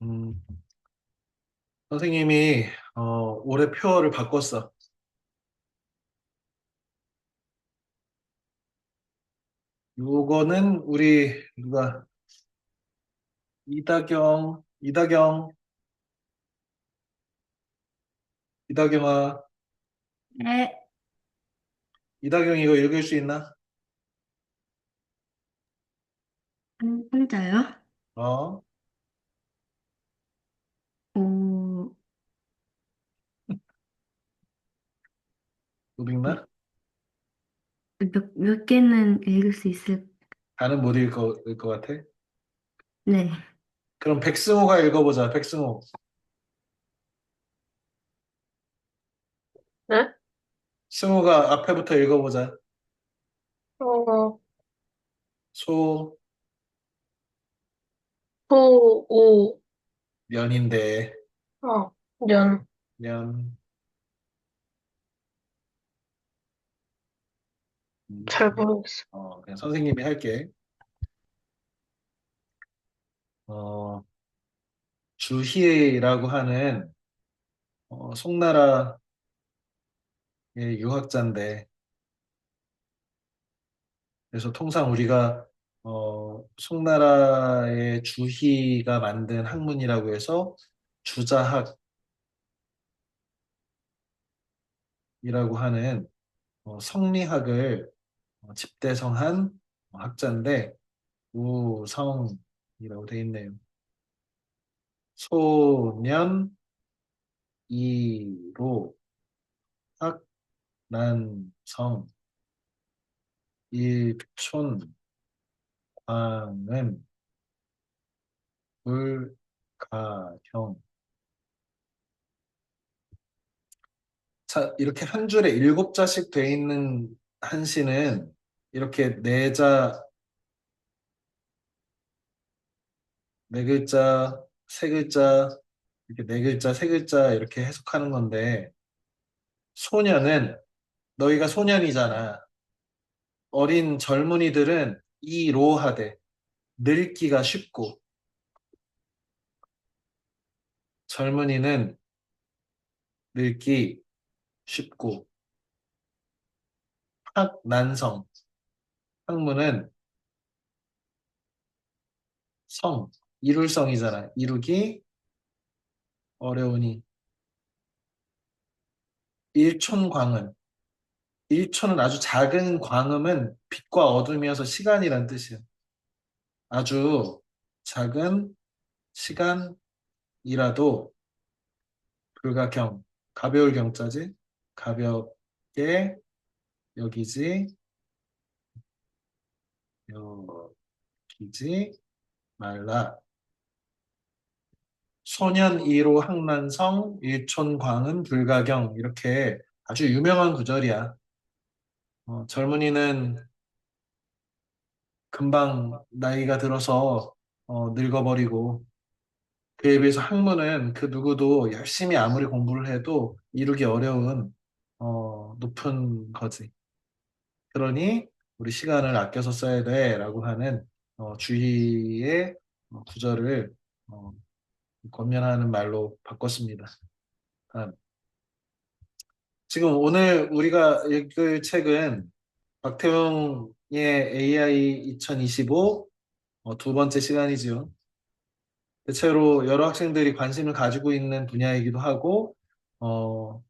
음, 선생님이 올해 표어를 바꿨어. 요거는 우리 누가 이다경아, 네, 이다경 이거 읽을 수 있나? 혼자요? 어, 어, 못 읽나? 몇 개는 읽을 수 있을, 다는 못 읽을 것 같아. 네. 그럼 백승호가 읽어보자. 백승호. 네? 승호가 앞에부터 읽어보자. 어, 소, 소, 오, 년인데, 년, 년, 잘 모르겠어. 그냥 선생님이 할게. 어, 주희라고 하는 송나라의 유학자인데, 그래서 통상 우리가 송나라의 주희가 만든 학문이라고 해서 주자학이라고 하는 성리학을 집대성한 학자인데 우성이라고 돼 있네요. 소년 이로 학난성 일촌 광은 불가형. 자, 이렇게 한 줄에 일곱 자씩 돼 있는 한시는 이렇게 네 자, 네 글자, 세 글자, 이렇게 네 글자, 세 글자 이렇게 해석하는 건데, 소년은 너희가 소년이잖아. 어린 젊은이들은 이로하되 늙기가 쉽고, 젊은이는 늙기 쉽고, 학난성, 학문은 성, 이룰성이잖아. 이루기 어려우니. 일촌광은 일초는 아주 작은 광음은 빛과 어둠이어서 시간이란 뜻이에요. 아주 작은 시간이라도 불가경, 가벼울 경자지, 가볍게 여기지, 여기지 말라. 소년 이로 항난성, 일촌광은 불가경 이렇게 아주 유명한 구절이야. 젊은이는 금방 나이가 들어서 늙어버리고 그에 비해서 학문은 그 누구도 열심히 아무리 공부를 해도 이루기 어려운 높은 거지. 그러니 우리 시간을 아껴서 써야 돼라고 하는 주의의 구절을 어, 권면하는 말로 바꿨습니다. 다음. 지금 오늘 우리가 읽을 책은 박태웅의 AI 2025 두 번째 시간이지요. 대체로 여러 학생들이 관심을 가지고 있는 분야이기도 하고, 어,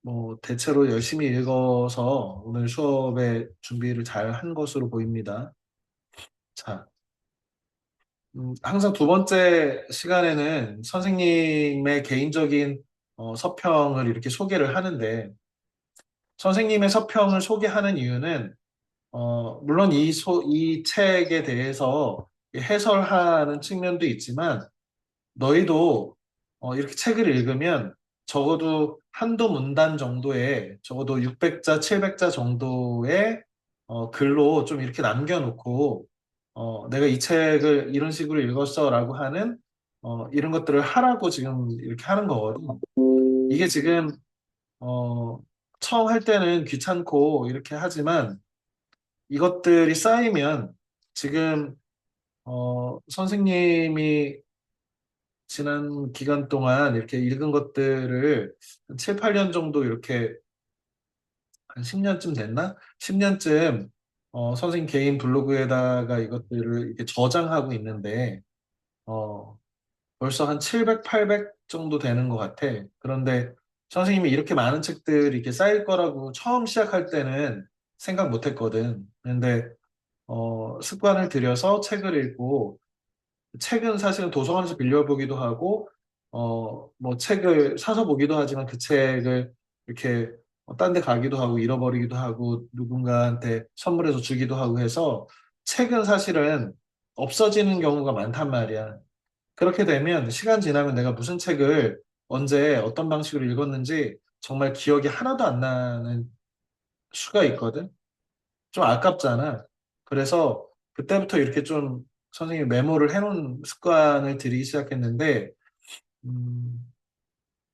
뭐, 대체로 열심히 읽어서 오늘 수업에 준비를 잘 한 것으로 보입니다. 자, 항상 두 번째 시간에는 선생님의 개인적인 서평을 이렇게 소개를 하는데, 선생님의 서평을 소개하는 이유는, 물론 이 책에 대해서 해설하는 측면도 있지만, 너희도 이렇게 책을 읽으면 적어도 한두 문단 정도의 적어도 600자, 700자 정도의 글로 좀 이렇게 남겨놓고 내가 이 책을 이런 식으로 읽었어라고 하는 이런 것들을 하라고 지금 이렇게 하는 거거든. 이게 지금 어, 처음 할 때는 귀찮고 이렇게 하지만 이것들이 쌓이면 지금 선생님이 지난 기간 동안 이렇게 읽은 것들을 한 7, 8년 정도 이렇게 한 10년쯤 됐나? 10년쯤 선생님 개인 블로그에다가 이것들을 이렇게 저장하고 있는데 어, 벌써 한 700, 800 정도 되는 것 같아. 그런데 선생님이 이렇게 많은 책들이 이렇게 쌓일 거라고 처음 시작할 때는 생각 못 했거든. 근데 습관을 들여서 책을 읽고 책은 사실은 도서관에서 빌려보기도 하고, 뭐 책을 사서 보기도 하지만 그 책을 이렇게 딴 데 가기도 하고 잃어버리기도 하고 누군가한테 선물해서 주기도 하고 해서 책은 사실은 없어지는 경우가 많단 말이야. 그렇게 되면 시간 지나면 내가 무슨 책을 언제 어떤 방식으로 읽었는지 정말 기억이 하나도 안 나는 수가 있거든. 좀 아깝잖아. 그래서 그때부터 이렇게 좀 선생님이 메모를 해놓은 습관을 들이기 시작했는데, 음,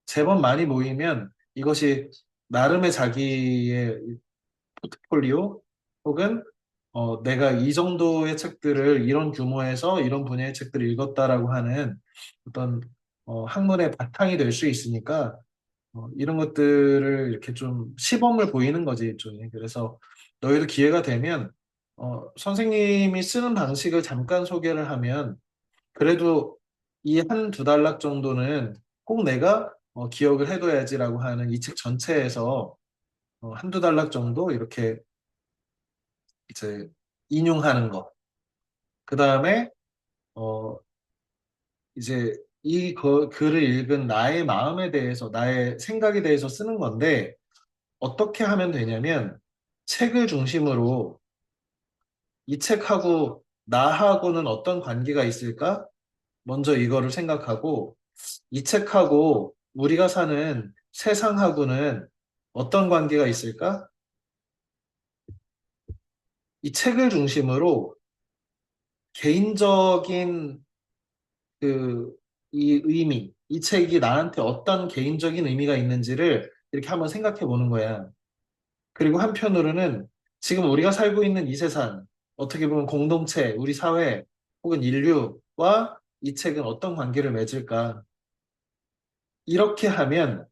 제법 많이 모이면 이것이 나름의 자기의 포트폴리오 혹은 내가 이 정도의 책들을 이런 규모에서 이런 분야의 책들을 읽었다라고 하는 어떤 학문의 바탕이 될 수 있으니까 이런 것들을 이렇게 좀 시범을 보이는 거지, 일종의. 그래서 너희도 기회가 되면, 선생님이 쓰는 방식을 잠깐 소개를 하면, 그래도 이 한 두 단락 정도는 꼭 내가 기억을 해둬야지라고 하는 이 책 전체에서 한두 단락 정도 이렇게 이제 인용하는 거. 그 다음에, 어, 이제 글을 읽은 나의 마음에 대해서, 나의 생각에 대해서 쓰는 건데, 어떻게 하면 되냐면 책을 중심으로 이 책하고 나하고는 어떤 관계가 있을까? 먼저 이거를 생각하고 이 책하고 우리가 사는 세상하고는 어떤 관계가 있을까? 이 책을 중심으로 개인적인 그 이 의미, 이 책이 나한테 어떤 개인적인 의미가 있는지를 이렇게 한번 생각해 보는 거야. 그리고 한편으로는 지금 우리가 살고 있는 이 세상, 어떻게 보면 공동체, 우리 사회 혹은 인류와 이 책은 어떤 관계를 맺을까? 이렇게 하면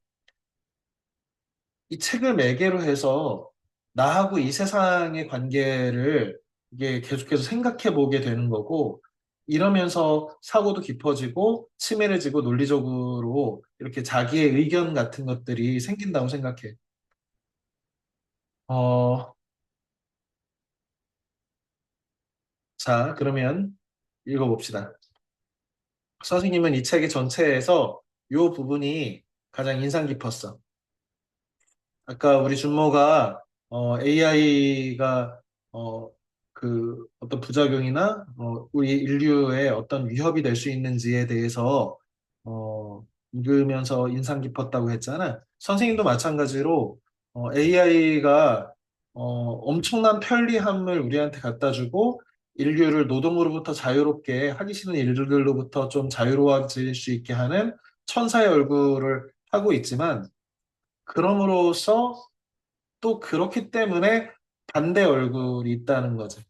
이 책을 매개로 해서 나하고 이 세상의 관계를 이게 계속해서 생각해 보게 되는 거고, 이러면서 사고도 깊어지고 치밀해지고 논리적으로 이렇게 자기의 의견 같은 것들이 생긴다고 생각해. 어, 자, 그러면 읽어봅시다. 선생님은 이 책의 전체에서 이 부분이 가장 인상 깊었어. 아까 우리 준모가 AI가 그 어떤 부작용이나 우리 인류에 어떤 위협이 될 수 있는지에 대해서 읽으면서 인상 깊었다고 했잖아. 선생님도 마찬가지로 AI가 엄청난 편리함을 우리한테 갖다 주고 인류를 노동으로부터 자유롭게 하기 싫은 일들로부터 좀 자유로워질 수 있게 하는 천사의 얼굴을 하고 있지만 그럼으로써 또 그렇기 때문에 반대 얼굴이 있다는 거지.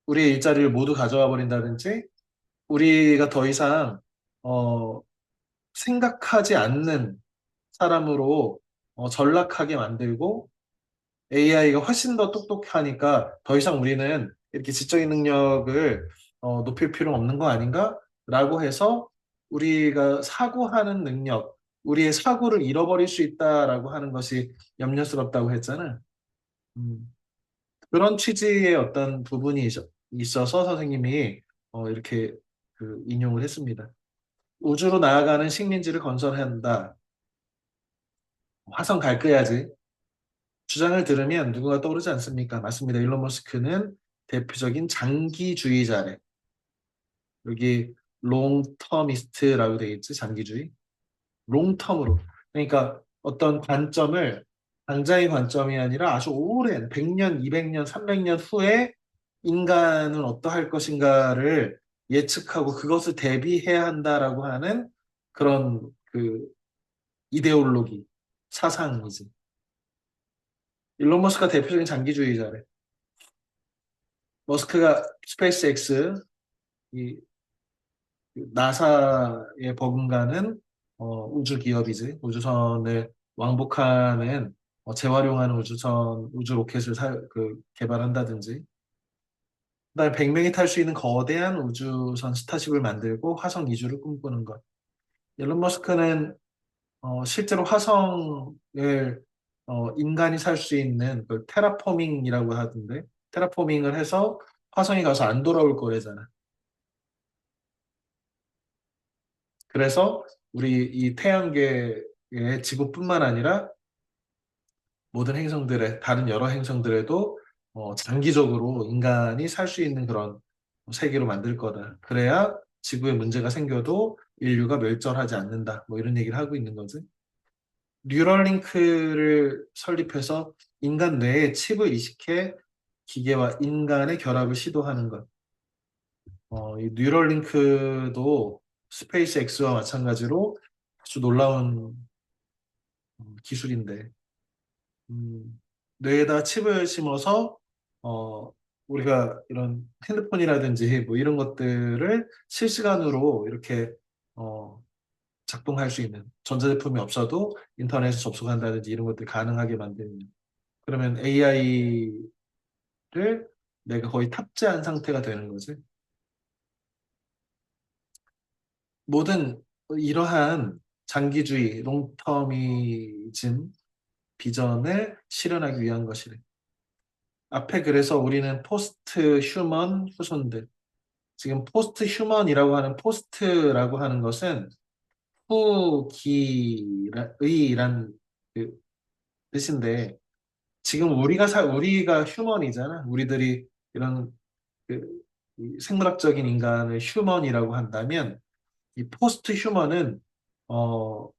우리의 일자리를 모두 가져와 버린다든지, 우리가 더 이상, 어, 생각하지 않는 사람으로 전락하게 만들고, AI가 훨씬 더 똑똑하니까 더 이상 우리는 이렇게 지적인 능력을 높일 필요는 없는 거 아닌가? 라고 해서 우리가 사고하는 능력, 우리의 사고를 잃어버릴 수 있다라고 하는 것이 염려스럽다고 했잖아. 음, 그런 취지의 어떤 부분이 있어서 선생님이 이렇게 그 인용을 했습니다. 우주로 나아가는 식민지를 건설한다. 화성 갈 거야지. 주장을 들으면 누구가 떠오르지 않습니까? 맞습니다. 일론 머스크는 대표적인 장기주의자래. 여기 롱터미스트라고 되어 있지, 장기주의. 롱텀으로. 그러니까 어떤 관점을 당장의 관점이 아니라 아주 오랜 100년, 200년, 300년 후에 인간은 어떠할 것인가를 예측하고 그것을 대비해야 한다라고 하는 그런 그 이데올로기, 사상이지. 일론 머스크가 대표적인 장기주의자래. 머스크가 스페이스X 이 나사의 버금가는 우주 기업이지. 우주선을 왕복하는 재활용하는 우주 로켓을 개발한다든지. 그다음에 100명이 탈 수 있는 거대한 우주선 스타쉽을 만들고 화성 이주를 꿈꾸는 것. 일론 머스크는 실제로 화성을 인간이 살 수 있는 그 테라포밍이라고 하던데 테라포밍을 해서 화성에 가서 안 돌아올 거래잖아. 그래서 우리 이 태양계의 지구뿐만 아니라 모든 행성들의 다른 여러 행성들에도 장기적으로 인간이 살 수 있는 그런 세계로 만들 거다. 그래야 지구에 문제가 생겨도 인류가 멸절하지 않는다. 뭐 이런 얘기를 하고 있는 거지. 뉴럴링크를 설립해서 인간 뇌에 칩을 이식해 기계와 인간의 결합을 시도하는 것. 이 뉴럴링크도 스페이스 X와 마찬가지로 아주 놀라운 기술인데, 뇌에다 칩을 심어서 우리가 이런 핸드폰이라든지 뭐 이런 것들을 실시간으로 이렇게 어, 작동할 수 있는 전자제품이 없어도 인터넷에 접속한다든지 이런 것들 가능하게 만드는 그러면 AI를 내가 거의 탑재한 상태가 되는 거지. 모든 이러한 장기주의, 롱터미즘 비전을 실현하기 위한 것이래. 앞에 그래서 우리는 포스트 휴먼 후손들. 지금 포스트 휴먼이라고 하는 포스트라고 하는 것은 후기의란 그 뜻인데 지금 우리가 휴먼이잖아. 우리들이 이런 그, 이 생물학적인 인간을 휴먼이라고 한다면 이 포스트 휴먼은 어,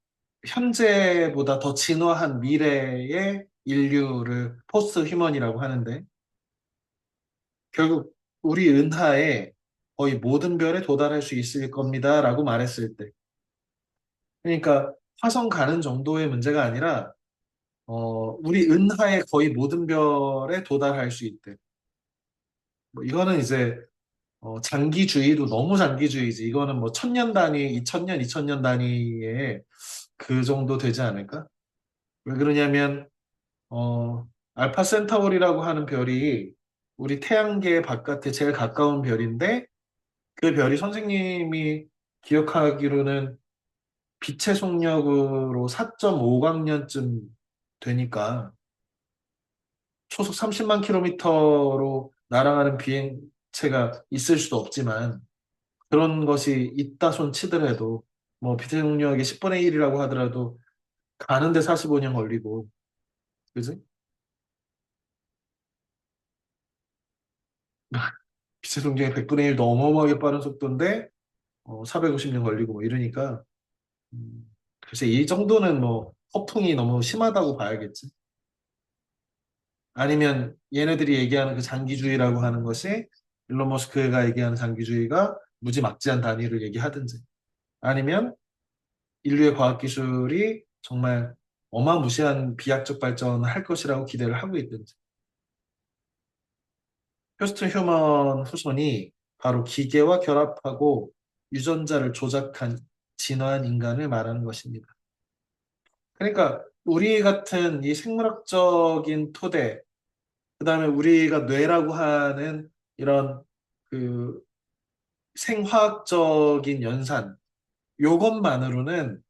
현재보다 더 진화한 미래의 인류를 포스트 휴먼이라고 하는데 결국 우리 은하에 거의 모든 별에 도달할 수 있을 겁니다라고 말했을 때 그러니까 화성 가는 정도의 문제가 아니라 우리 은하의 거의 모든 별에 도달할 수 있대. 뭐 이거는 이제 장기주의도 너무 장기주의지. 이거는 뭐 천년 단위, 2000년, 2000년 단위에 그 정도 되지 않을까? 왜 그러냐면 알파 센타우리라고 하는 별이 우리 태양계 바깥에 제일 가까운 별인데 그 별이 선생님이 기억하기로는 빛의 속력으로 4.5광년쯤 되니까 초속 30만 킬로미터로 날아가는 비행체가 있을 수도 없지만 그런 것이 있다 손 치더라도 뭐 빛의 속력의 10분의 1이라고 하더라도 가는데 45년 걸리고 그지? 빛의 속력의 100분의 1도 어마어마하게 빠른 속도인데 450년 걸리고 뭐 이러니까 글쎄 이 정도는 뭐 허풍이 너무 심하다고 봐야겠지. 아니면 얘네들이 얘기하는 그 장기주의라고 하는 것이 일론 머스크가 얘기하는 장기주의가 무지막지한 단위를 얘기하든지 아니면 인류의 과학기술이 정말 어마무시한 비약적 발전을 할 것이라고 기대를 하고 있든지 휴스턴 휴먼 후손이 바로 기계와 결합하고 유전자를 조작한 진화한 인간을 말하는 것입니다. 그러니까 우리 같은 이 생물학적인 토대, 그다음에 우리가 뇌라고 하는 이런 그 생화학적인 연산, 요것만으로는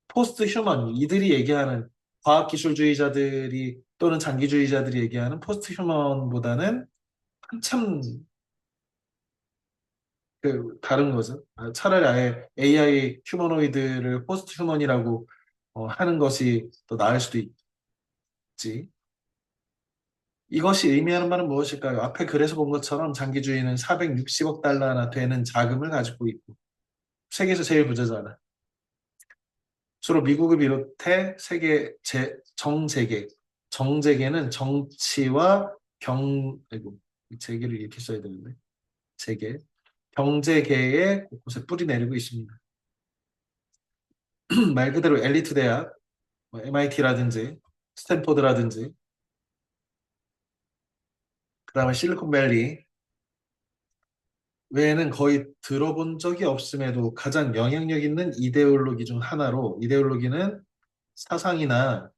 포스트 휴먼, 이들이 얘기하는 과학기술주의자들이 또는 장기주의자들이 얘기하는 포스트 휴먼보다는 한참 다른 거죠. 차라리 아예 AI 휴머노이드를 포스트 휴먼이라고 하는 것이 더 나을 수도 있지. 이것이 의미하는 바는 무엇일까요? 앞에 그래서 본 것처럼 장기주의는 460억 달러나 되는 자금을 가지고 있고 세계에서 제일 부자잖아. 주로 미국을 비롯해 정재계는 정치와 아이고, 재계를 이렇게 써야 되는데, 재계. 경제계에 곳곳에 뿌리 내리고 있습니다. 말 그대로 엘리트 대학, 뭐 MIT라든지, 스탠포드라든지, 그 다음에 실리콘밸리, 외에는 거의 들어본 적이 없음에도 가장 영향력 있는 이데올로기 중 하나로 이데올로기는 사상이나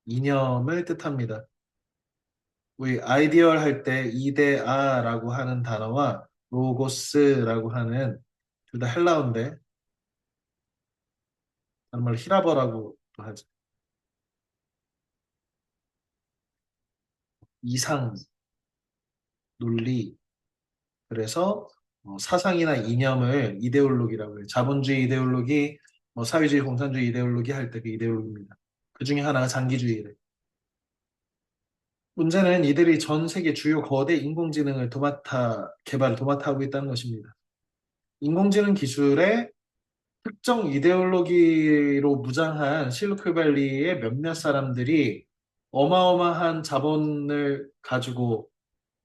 이념을 뜻합니다. 우리 아이디얼 할 때 이데아라고 하는 단어와 로고스라고 하는 둘 다 헬라어인데 다른 말로 히라버라고 하죠. 이상, 논리, 그래서 사상이나 이념을 이데올로기라고 해요. 자본주의 이데올로기, 사회주의 공산주의 이데올로기 할 때 그 이데올로기입니다. 그 중에 하나가 장기주의래. 문제는 이들이 전 세계 주요 거대 인공지능을 개발을 도맡아 하고 있다는 것입니다. 인공지능 기술의 특정 이데올로기로 무장한 실리콘밸리의 몇몇 사람들이 어마어마한 자본을 가지고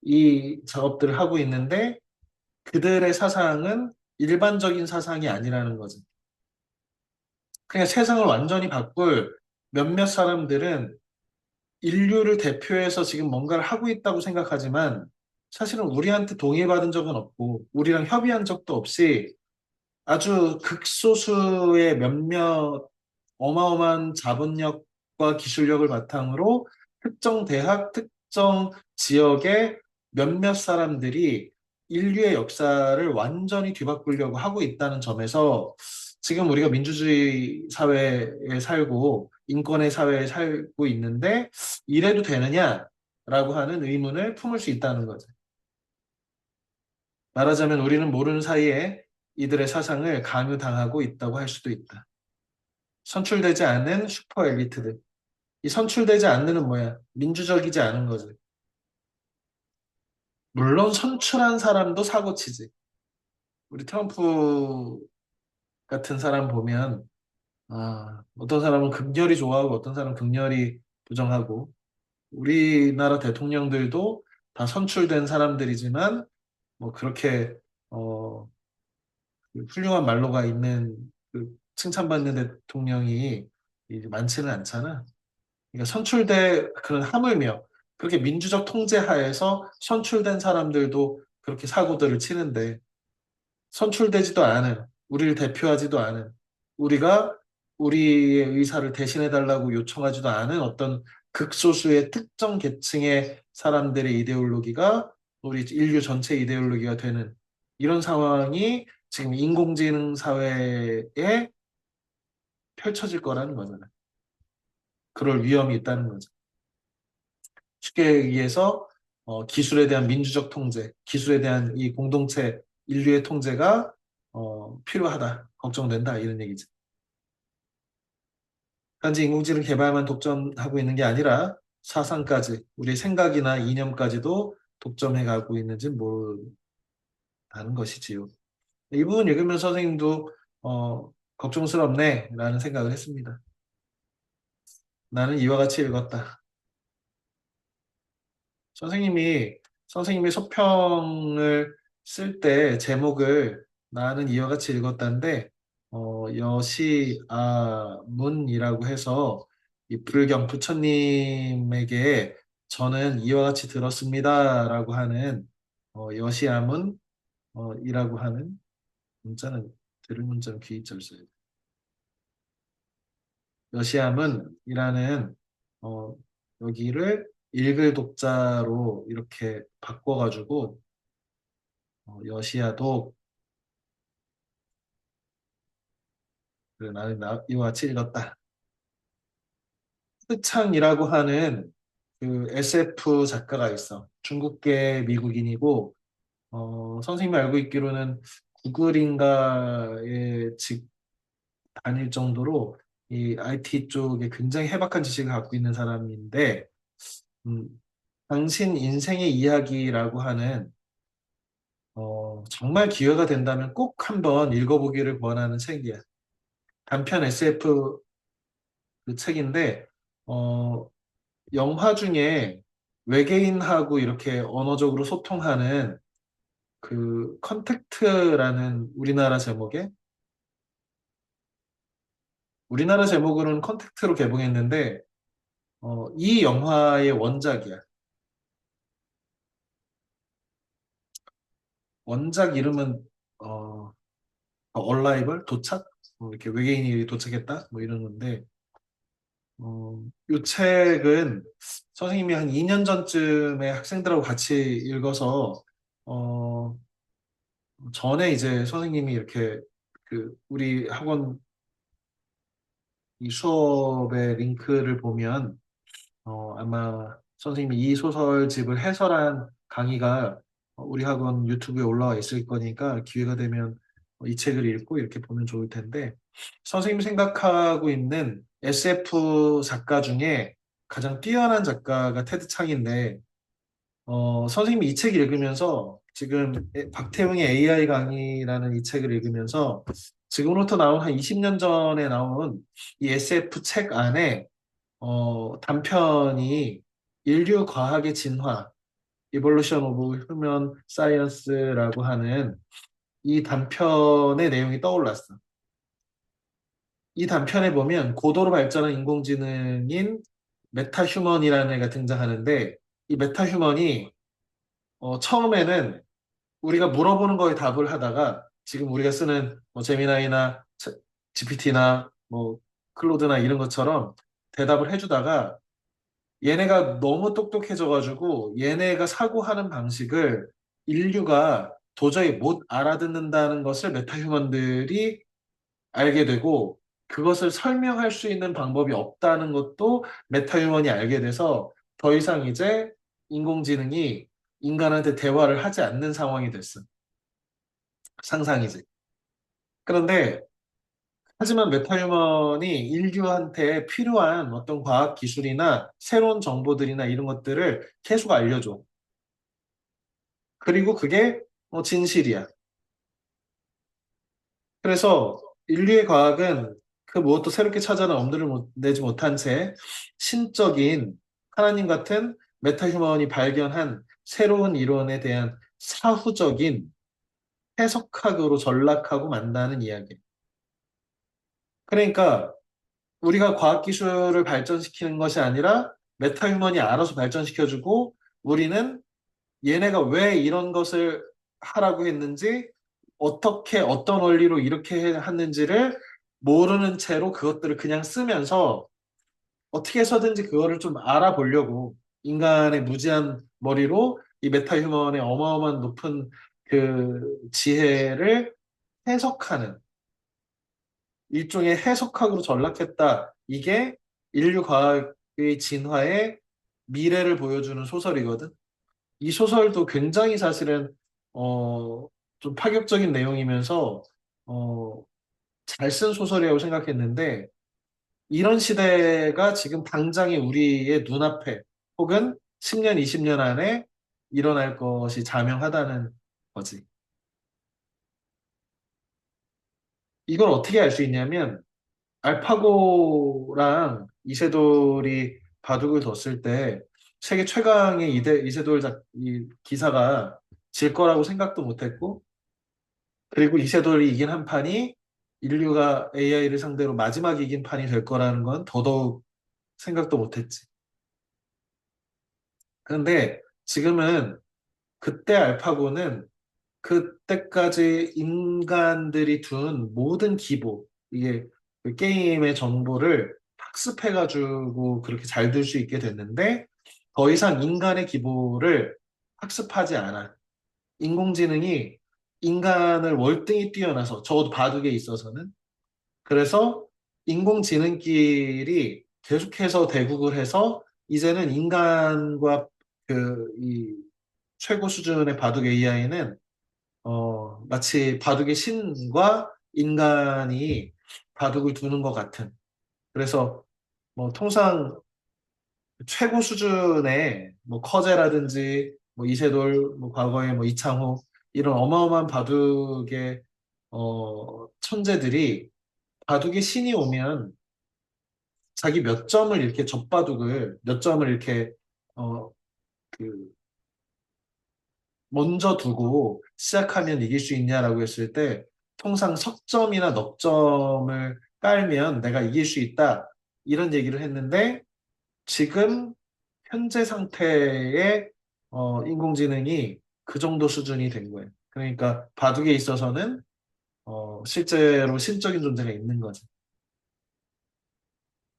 이 작업들을 하고 있는데 그들의 사상은 일반적인 사상이 아니라는 거죠. 그냥 세상을 완전히 바꿀 몇몇 사람들은 인류를 대표해서 지금 뭔가를 하고 있다고 생각하지만 사실은 우리한테 동의받은 적은 없고 우리랑 협의한 적도 없이 아주 극소수의 몇몇 어마어마한 자본력과 기술력을 바탕으로 특정 대학, 특정 지역의 몇몇 사람들이 인류의 역사를 완전히 뒤바꾸려고 하고 있다는 점에서 지금 우리가 민주주의 사회에 살고 인권의 사회에 살고 있는데 이래도 되느냐라고 하는 의문을 품을 수 있다는 거죠. 말하자면 우리는 모르는 사이에 이들의 사상을 강요당하고 있다고 할 수도 있다. 선출되지 않은 슈퍼 엘리트들. 이 선출되지 않는은 뭐야? 민주적이지 않은 거지. 물론 선출한 사람도 사고치지. 우리 트럼프 같은 사람 보면 어떤 사람은 극렬히 좋아하고 어떤 사람은 극렬히 부정하고 우리나라 대통령들도 다 선출된 사람들이지만 뭐 그렇게 어, 그 훌륭한 말로가 있는 그 칭찬받는 대통령이 이제 많지는 않잖아. 그러니까 선출돼 그런 하물며 그렇게 민주적 통제 하에서 선출된 사람들도 그렇게 사고들을 치는데 선출되지도 않은 우리를 대표하지도 않은 우리가 우리의 의사를 대신해 달라고 요청하지도 않은 어떤 극소수의 특정 계층의 사람들의 이데올로기가 우리 인류 전체 이데올로기가 되는 이런 상황이 지금 인공지능 사회에 펼쳐질 거라는 거잖아요. 그럴 위험이 있다는 거죠. 쉽게 얘기해서 기술에 대한 민주적 통제, 기술에 대한 이 공동체 인류의 통제가 필요하다, 걱정된다 이런 얘기죠. 단지 인공지능 개발만 독점하고 있는 게 아니라 사상까지, 우리의 생각이나 이념까지도 독점해 가고 있는지 모르는 것이지요. 이 부분 읽으면서 선생님도 걱정스럽네라는 생각을 했습니다. 나는 이와 같이 읽었다. 선생님이 선생님의 서평을 쓸 때 제목을 나는 이와 같이 읽었다는데 여시아문이라고 해서 이 불경 부처님에게 저는 이와 같이 들었습니다라고 하는 여시아문 이라고 하는 문자는 들을 문자는 귀의자를 써야 돼. 여시아문이라는 어, 여기를 읽을 독자로 이렇게 바꿔가지고 여시아도 그래, 나는 이와 같이 읽었다. 흐창이라고 하는 그 SF 작가가 있어. 중국계 미국인이고 선생님이 알고 있기로는 구글인가에 다닐 정도로 이 IT 쪽에 굉장히 해박한 지식을 갖고 있는 사람인데 음, 당신 인생의 이야기라고 하는 정말 기회가 된다면 꼭 한번 읽어보기를 권하는 책이야. 단편 SF 그 책인데 어, 영화 중에 외계인하고 이렇게 언어적으로 소통하는 그 컨택트라는 우리나라 제목으로는 컨택트로 개봉했는데 이 영화의 원작이야. 원작 이름은 얼라이벌 도착 뭐 이렇게 외계인이 도착했다 뭐 이런 건데 이 책은 선생님이 한 2년 전쯤에 학생들하고 같이 읽어서 어, 전에 이제 선생님이 이렇게 그 우리 학원 이 수업의 링크를 보면 아마 선생님이 이 소설집을 해설한 강의가 우리 학원 유튜브에 올라와 있을 거니까 기회가 되면 이 책을 읽고 이렇게 보면 좋을 텐데 선생님이 생각하고 있는 SF 작가 중에 가장 뛰어난 작가가 테드 창인데 선생님이 이 책 읽으면서 지금 박태웅의 AI 강의라는 이 책을 읽으면서 지금으로부터 나온 한 20년 전에 나온 이 SF 책 안에 단편이 인류 과학의 진화, Evolution of Human Science라고 하는 이 단편의 내용이 떠올랐어. 이 단편에 보면 고도로 발전한 인공지능인 메타휴먼이라는 애가 등장하는데 이 메타휴먼이 처음에는 우리가 물어보는 거에 답을 하다가 지금 우리가 쓰는 뭐 제미나이나 GPT나 뭐 클로드나 이런 것처럼 대답을 해주다가 얘네가 너무 똑똑해져가지고 얘네가 사고하는 방식을 인류가 도저히 못 알아듣는다는 것을 메타휴먼들이 알게 되고 그것을 설명할 수 있는 방법이 없다는 것도 메타휴먼이 알게 돼서 더 이상 이제 인공지능이 인간한테 대화를 하지 않는 상황이 됐어. 상상이지. 그런데 하지만 메타휴먼이 인류한테 필요한 어떤 과학 기술이나 새로운 정보들이나 이런 것들을 계속 알려줘. 그리고 그게 진실이야. 그래서 인류의 과학은 그 무엇도 새롭게 찾아낸 엄두를 내지 못한 채 신적인 하나님 같은 메타휴먼이 발견한 새로운 이론에 대한 사후적인 해석학으로 전락하고 만다는 이야기. 그러니까 우리가 과학기술을 발전시키는 것이 아니라 메타휴먼이 알아서 발전시켜주고 우리는 얘네가 왜 이런 것을 하라고 했는지 어떻게 어떤 원리로 이렇게 했는지를 모르는 채로 그것들을 그냥 쓰면서 어떻게 해서든지 그거를 좀 알아보려고 인간의 무지한 머리로 이 메타휴먼의 어마어마한 높은 그 지혜를 해석하는 일종의 해석학으로 전락했다. 이게 인류 과학의 진화의 미래를 보여주는 소설이거든. 이 소설도 굉장히 사실은 어, 좀 파격적인 내용이면서 잘 쓴 소설이라고 생각했는데 이런 시대가 지금 당장에 우리의 눈앞에 혹은 10년, 20년 안에 일어날 것이 자명하다는 거지. 이걸 어떻게 알 수 있냐면 알파고랑 이세돌이 바둑을 뒀을 때 세계 최강의 이세돌 이 기사가 질 거라고 생각도 못했고 그리고 이세돌이 이긴 한 판이 인류가 AI를 상대로 마지막 이긴 판이 될 거라는 건 더더욱 생각도 못했지. 그런데 지금은 그때 알파고는 그때까지 인간들이 둔 모든 기보, 이게 그 게임의 정보를 학습해가지고 그렇게 잘 둘 수 있게 됐는데 더 이상 인간의 기보를 학습하지 않아. 인공지능이 인간을 월등히 뛰어나서 적어도 바둑에 있어서는 그래서 인공지능끼리 계속해서 대국을 해서 이제는 인간과 이 최고 수준의 바둑 AI는 마치 바둑의 신과 인간이 바둑을 두는 것 같은. 그래서 뭐 통상 최고 수준의 뭐 커제라든지 뭐 이세돌, 뭐 과거에 뭐 이창호 이런 어마어마한 바둑의 천재들이 바둑의 신이 오면 자기 몇 점을 이렇게 젖바둑을 몇 점을 이렇게 어, 그 먼저 두고 시작하면 이길 수 있냐라고 했을 때 통상 석점이나 넉점을 깔면 내가 이길 수 있다 이런 얘기를 했는데 지금 현재 상태의 인공지능이 그 정도 수준이 된 거예요. 그러니까 바둑에 있어서는 실제로 신적인 존재가 있는 거죠.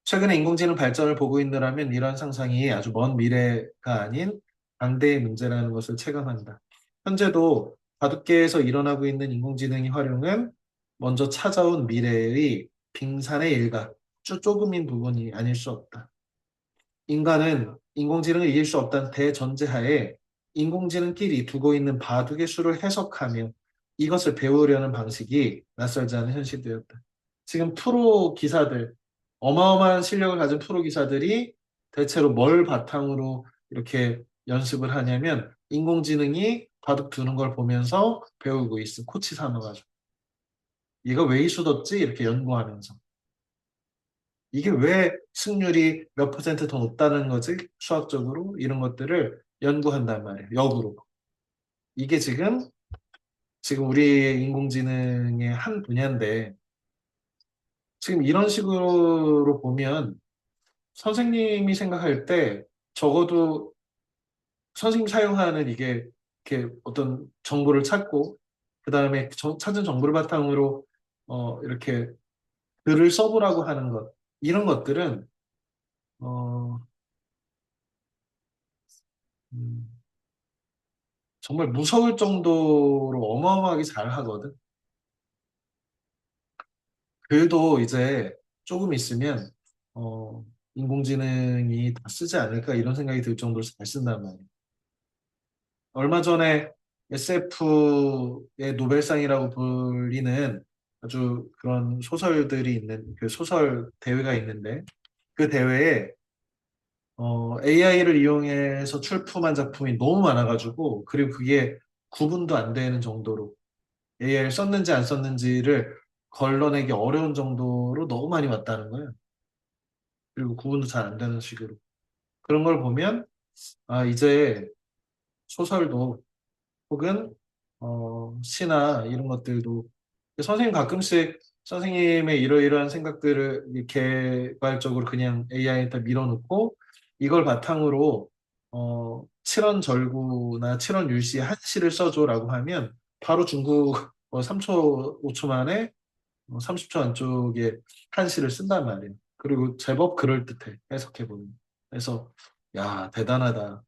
최근에 인공지능 발전을 보고 있느라면 이런 상상이 아주 먼 미래가 아닌 당대의 문제라는 것을 체감한다. 현재도 바둑계에서 일어나고 있는 인공지능의 활용은 먼저 찾아온 미래의 빙산의 일각, 조금인 부분이 아닐 수 없다. 인간은 인공지능을 이길 수 없다는 대전제하에 인공지능끼리 두고 있는 바둑의 수를 해석하며 이것을 배우려는 방식이 낯설지 않은 현실이었다. 지금 프로 기사들, 어마어마한 실력을 가진 프로 기사들이 대체로 뭘 바탕으로 이렇게 연습을 하냐면 인공지능이 바둑 두는 걸 보면서 배우고 있어. 코치 삼아가지고. 얘가 왜 이수뒀지? 이렇게 연구하면서. 이게 왜 승률이 몇 퍼센트 더 높다는 거지? 수학적으로 이런 것들을 연구한단 말이에요. 역으로. 이게 지금 우리의 인공지능의 한 분야인데 지금 이런 식으로 보면 선생님이 생각할 때 적어도 선생님 사용하는 이게 이렇게 어떤 정보를 찾고 그 다음에 찾은 정보를 바탕으로 이렇게 글을 써보라고 하는 것 이런 것들은 어, 음, 정말 무서울 정도로 어마어마하게 잘 하거든. 글도 이제 조금 있으면 어, 인공지능이 다 쓰지 않을까 이런 생각이 들 정도로 잘 쓴단 말이야. 얼마 전에 SF의 노벨상이라고 불리는 아주 그런 소설들이 있는 그 소설 대회가 있는데 그 대회에 AI를 이용해서 출품한 작품이 너무 많아가지고 그리고 그게 구분도 안 되는 정도로 AI를 썼는지 안 썼는지를 걸러내기 어려운 정도로 너무 많이 왔다는 거예요. 그리고 구분도 잘 안 되는 식으로. 그런 걸 보면 아 이제 소설도 혹은 시나 이런 것들도 선생님 가끔씩 선생님의 이러이러한 생각들을 이렇게 개발적으로 그냥 AI에다 밀어놓고 이걸 바탕으로 7원 절구나 7원 율시 한 시를 써줘라고 하면 바로 중국 3초, 5초 만에 30초 안쪽에 한 시를 쓴단 말이에요. 그리고 제법 그럴듯해 해석해보면. 그래서 야 대단하다.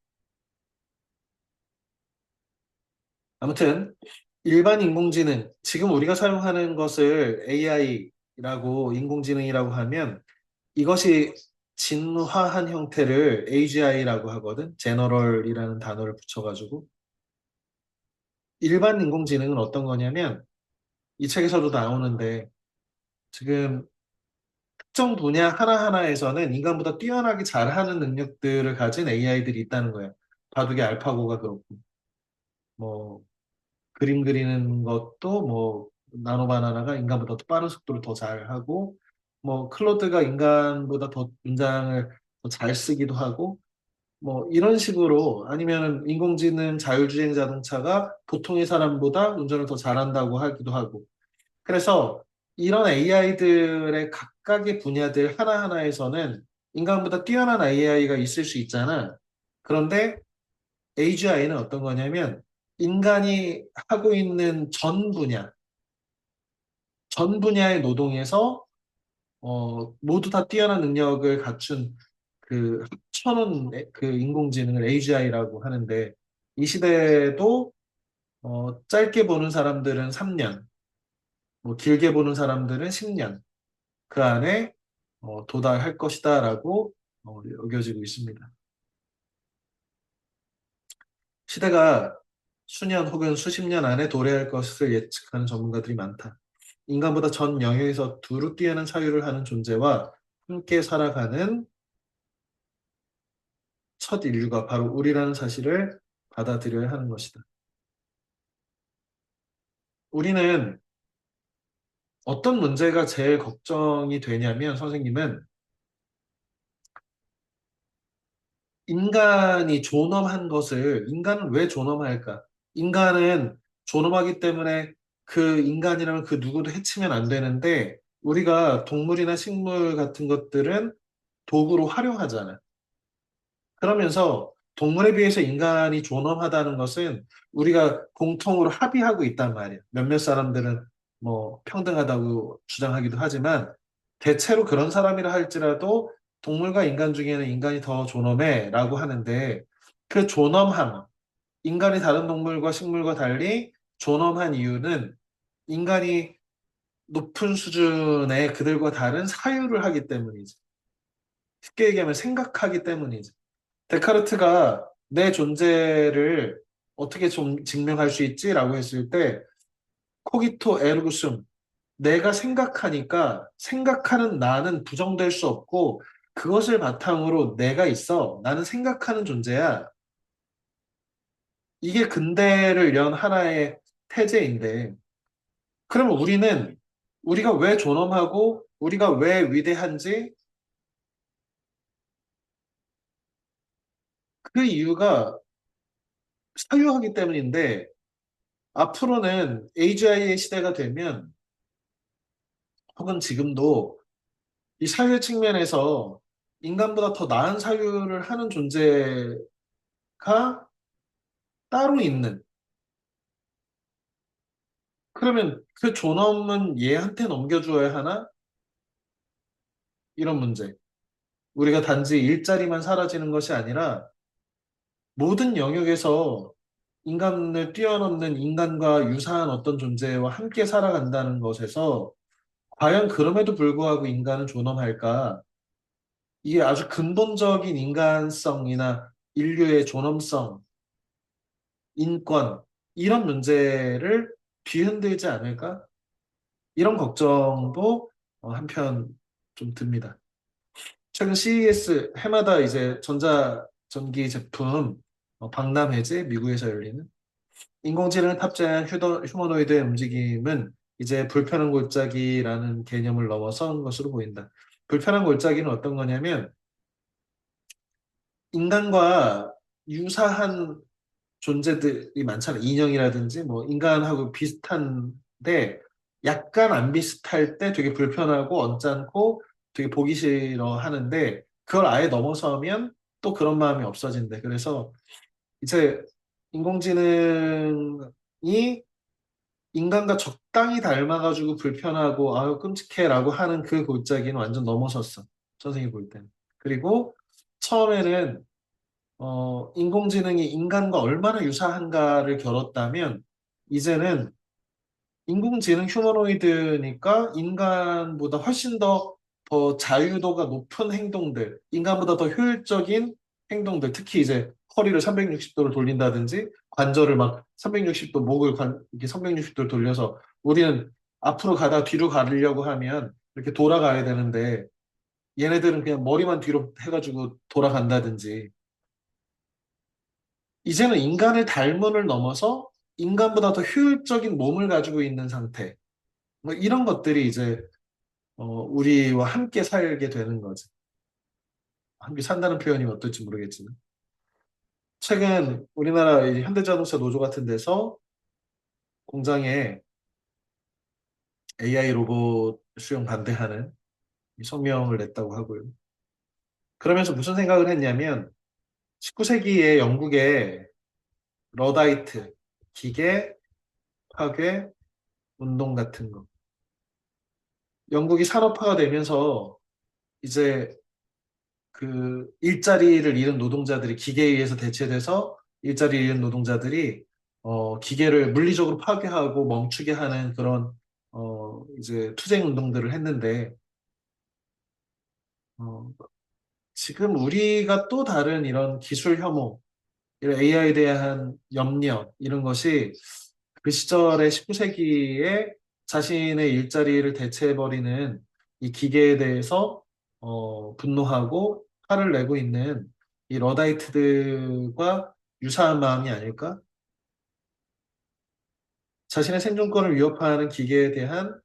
아무튼 일반 인공지능, 지금 우리가 사용하는 것을 AI라고 인공지능이라고 하면 이것이 진화한 형태를 AGI라고 하거든. 제너럴이라는 단어를 붙여가지고. 일반 인공지능은 어떤 거냐면 이 책에서도 나오는데 지금 특정 분야 하나하나에서는 인간보다 뛰어나게 잘하는 능력들을 가진 AI들이 있다는 거예요. 바둑의 알파고가 그렇고. 뭐 그림 그리는 것도 뭐 나노바나나가 인간보다 더 빠른 속도로 더 잘하고 뭐 클로드가 인간보다 더 문장을 더 잘 쓰기도 하고 뭐 이런 식으로 아니면 인공지능 자율주행 자동차가 보통의 사람보다 운전을 더 잘한다고 하기도 하고 그래서 이런 AI들의 각각의 분야들 하나하나에서는 인간보다 뛰어난 AI가 있을 수 있잖아. 그런데 AGI는 어떤 거냐면 인간이 하고 있는 전 분야의 노동에서 모두 다 뛰어난 능력을 갖춘 그 합쳐놓은 그 인공지능을 AGI라고 하는데 이 시대에도 짧게 보는 사람들은 3년, 뭐 길게 보는 사람들은 10년 그 안에 도달할 것이다라고 여겨지고 있습니다. 시대가 수년 혹은 수십 년 안에 도래할 것을 예측하는 전문가들이 많다. 인간보다 전 영역에서 두루 뛰어난 사유를 하는 존재와 함께 살아가는 첫 인류가 바로 우리라는 사실을 받아들여야 하는 것이다. 우리는 어떤 문제가 제일 걱정이 되냐면 선생님은 인간이 존엄한 것을 인간은 왜 존엄할까? 인간은 존엄하기 때문에 그 인간이라면 그 누구도 해치면 안 되는데 우리가 동물이나 식물 같은 것들은 도구로 활용하잖아. 그러면서 동물에 비해서 인간이 존엄하다는 것은 우리가 공통으로 합의하고 있단 말이야. 몇몇 사람들은 뭐 평등하다고 주장하기도 하지만 대체로 그런 사람이라 할지라도 동물과 인간 중에는 인간이 더 존엄해라고 하는데 그 존엄함, 인간이 다른 동물과 식물과 달리 존엄한 이유는 인간이 높은 수준의 그들과 다른 사유를 하기 때문이지. 쉽게 얘기하면 생각하기 때문이지. 데카르트가 내 존재를 어떻게 좀 증명할 수 있지라고 했을 때 코기토 에르고 숨, 내가 생각하니까 생각하는 나는 부정될 수 없고 그것을 바탕으로 내가 있어. 나는 생각하는 존재야. 이게 근대를 연 하나의 태제인데 그러면 우리가 왜 존엄하고 우리가 왜 위대한지 그 이유가 사유하기 때문인데 앞으로는 AGI의 시대가 되면 혹은 지금도 이 사회 측면에서 인간보다 더 나은 사유를 하는 존재가 따로 있는 그러면 그 존엄은 얘한테 넘겨주어야 하나? 이런 문제. 우리가 단지 일자리만 사라지는 것이 아니라 모든 영역에서 인간을 뛰어넘는 인간과 유사한 어떤 존재와 함께 살아간다는 것에서 과연 그럼에도 불구하고 인간은 존엄할까? 이게 아주 근본적인 인간성이나 인류의 존엄성, 인권, 이런 문제를 뒤흔들지 않을까? 이런 걱정도 한편 좀 듭니다. 최근 CES 해마다 이제 전자전기 제품 박람회제 미국에서 열리는 인공지능을 탑재한 휴머노이드의 움직임은 이제 불편한 골짜기라는 개념을 넘어선 것으로 보인다. 불편한 골짜기는 어떤 거냐면 인간과 유사한 존재들이 많잖아. 인형이라든지 뭐 인간하고 비슷한데 약간 안 비슷할 때 되게 불편하고 언짢고 되게 보기 싫어 하는데 그걸 아예 넘어서면 또 그런 마음이 없어진대. 그래서 이제 인공지능이 인간과 적당히 닮아가지고 불편하고 아유 끔찍해라고 하는 그 골짜기는 완전 넘어섰어. 선생님이 볼 때는. 그리고 처음에는 인공지능이 인간과 얼마나 유사한가를 겨뤘다면 이제는 인공지능 휴머노이드니까 인간보다 훨씬 더 자유도가 높은 행동들, 인간보다 더 효율적인 행동들, 특히 이제 허리를 360도로 돌린다든지 관절을 막 360도 이렇게 360도를 돌려서 우리는 앞으로 가다 뒤로 가려고 하면 이렇게 돌아가야 되는데 얘네들은 그냥 머리만 뒤로 해가지고 돌아간다든지 이제는 인간을 닮음을 넘어서 인간보다 더 효율적인 몸을 가지고 있는 상태. 뭐 이런 것들이 이제 우리와 함께 살게 되는 거지. 함께 산다는 표현이 어떨지 모르겠지만. 최근 우리나라 이 현대자동차 노조 같은 데서 공장에 AI 로봇 수용 반대하는 이 성명을 냈다고 하고요. 그러면서 무슨 생각을 했냐면 19세기에 영국의 러다이트, 기계, 파괴, 운동 같은 거. 영국이 산업화가 되면서 이제 그 일자리를 잃은 노동자들이 기계에 의해서 대체돼서 일자리를 잃은 노동자들이 기계를 물리적으로 파괴하고 멈추게 하는 그런 이제 투쟁 운동들을 했는데 어, 지금 우리가 또 다른 이런 기술 혐오, 이런 AI에 대한 염려 이런 것이 그 시절의 19세기에 자신의 일자리를 대체해버리는 이 기계에 대해서 분노하고 화를 내고 있는 이 러다이트들과 유사한 마음이 아닐까? 자신의 생존권을 위협하는 기계에 대한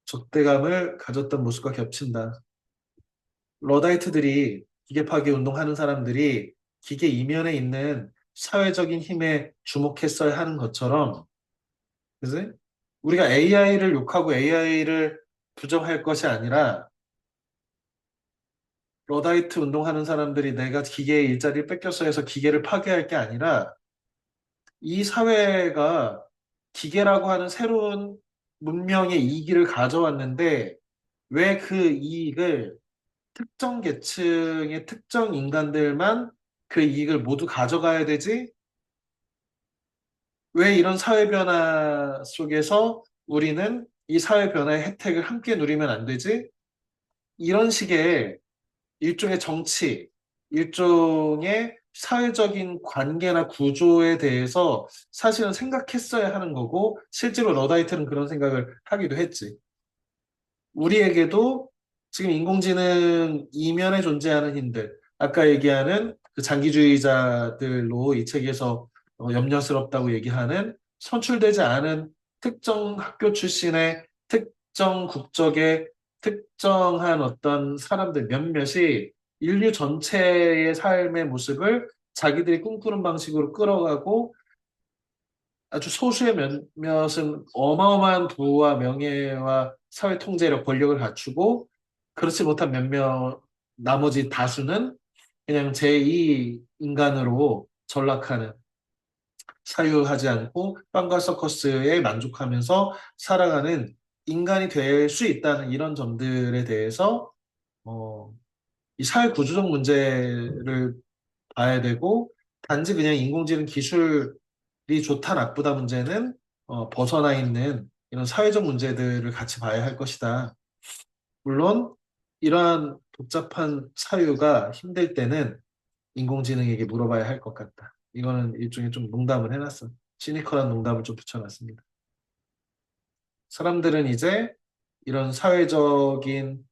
적대감을 가졌던 모습과 겹친다. 러다이트들이 기계 파괴 운동하는 사람들이 기계 이면에 있는 사회적인 힘에 주목했어야 하는 것처럼 그지? 우리가 AI를 욕하고 AI를 부정할 것이 아니라 러다이트 운동하는 사람들이 내가 기계의 일자리를 뺏겼어 해서 기계를 파괴할 게 아니라 이 사회가 기계라고 하는 새로운 문명의 이익을 가져왔는데 왜 그 이익을 특정 계층의 특정 인간들만 그 이익을 모두 가져가야 되지? 왜 이런 사회 변화 속에서 우리는 이 사회 변화의 혜택을 함께 누리면 안 되지? 이런 식의 일종의 정치, 일종의 사회적인 관계나 구조에 대해서 사실은 생각했어야 하는 거고, 실제로 러다이트는 그런 생각을 하기도 했지. 우리에게도 지금 인공지능 이면에 존재하는 힘들, 아까 얘기하는 그 장기주의자들로 이 책에서 염려스럽다고 얘기하는 선출되지 않은 특정 학교 출신의 특정 국적의 특정한 어떤 사람들 몇몇이 인류 전체의 삶의 모습을 자기들이 꿈꾸는 방식으로 끌어가고 아주 소수의 몇몇은 어마어마한 부와 명예와 사회 통제력, 권력을 갖추고 그렇지 못한 몇몇 나머지 다수는 그냥 제2 인간으로 전락하는 사유하지 않고 빵과 서커스에 만족하면서 살아가는 인간이 될 수 있다는 이런 점들에 대해서 어, 이 사회 구조적 문제를 봐야 되고 단지 그냥 인공지능 기술이 좋다 나쁘다 문제는 벗어나 있는 이런 사회적 문제들을 같이 봐야 할 것이다. 물론 이러한 복잡한 사유가 힘들 때는 인공지능에게 물어봐야 할 것 같다. 이거는 일종의 좀 농담을 해놨어. 시니컬한 농담을 좀 붙여놨습니다. 사람들은 이제 이런 사회적인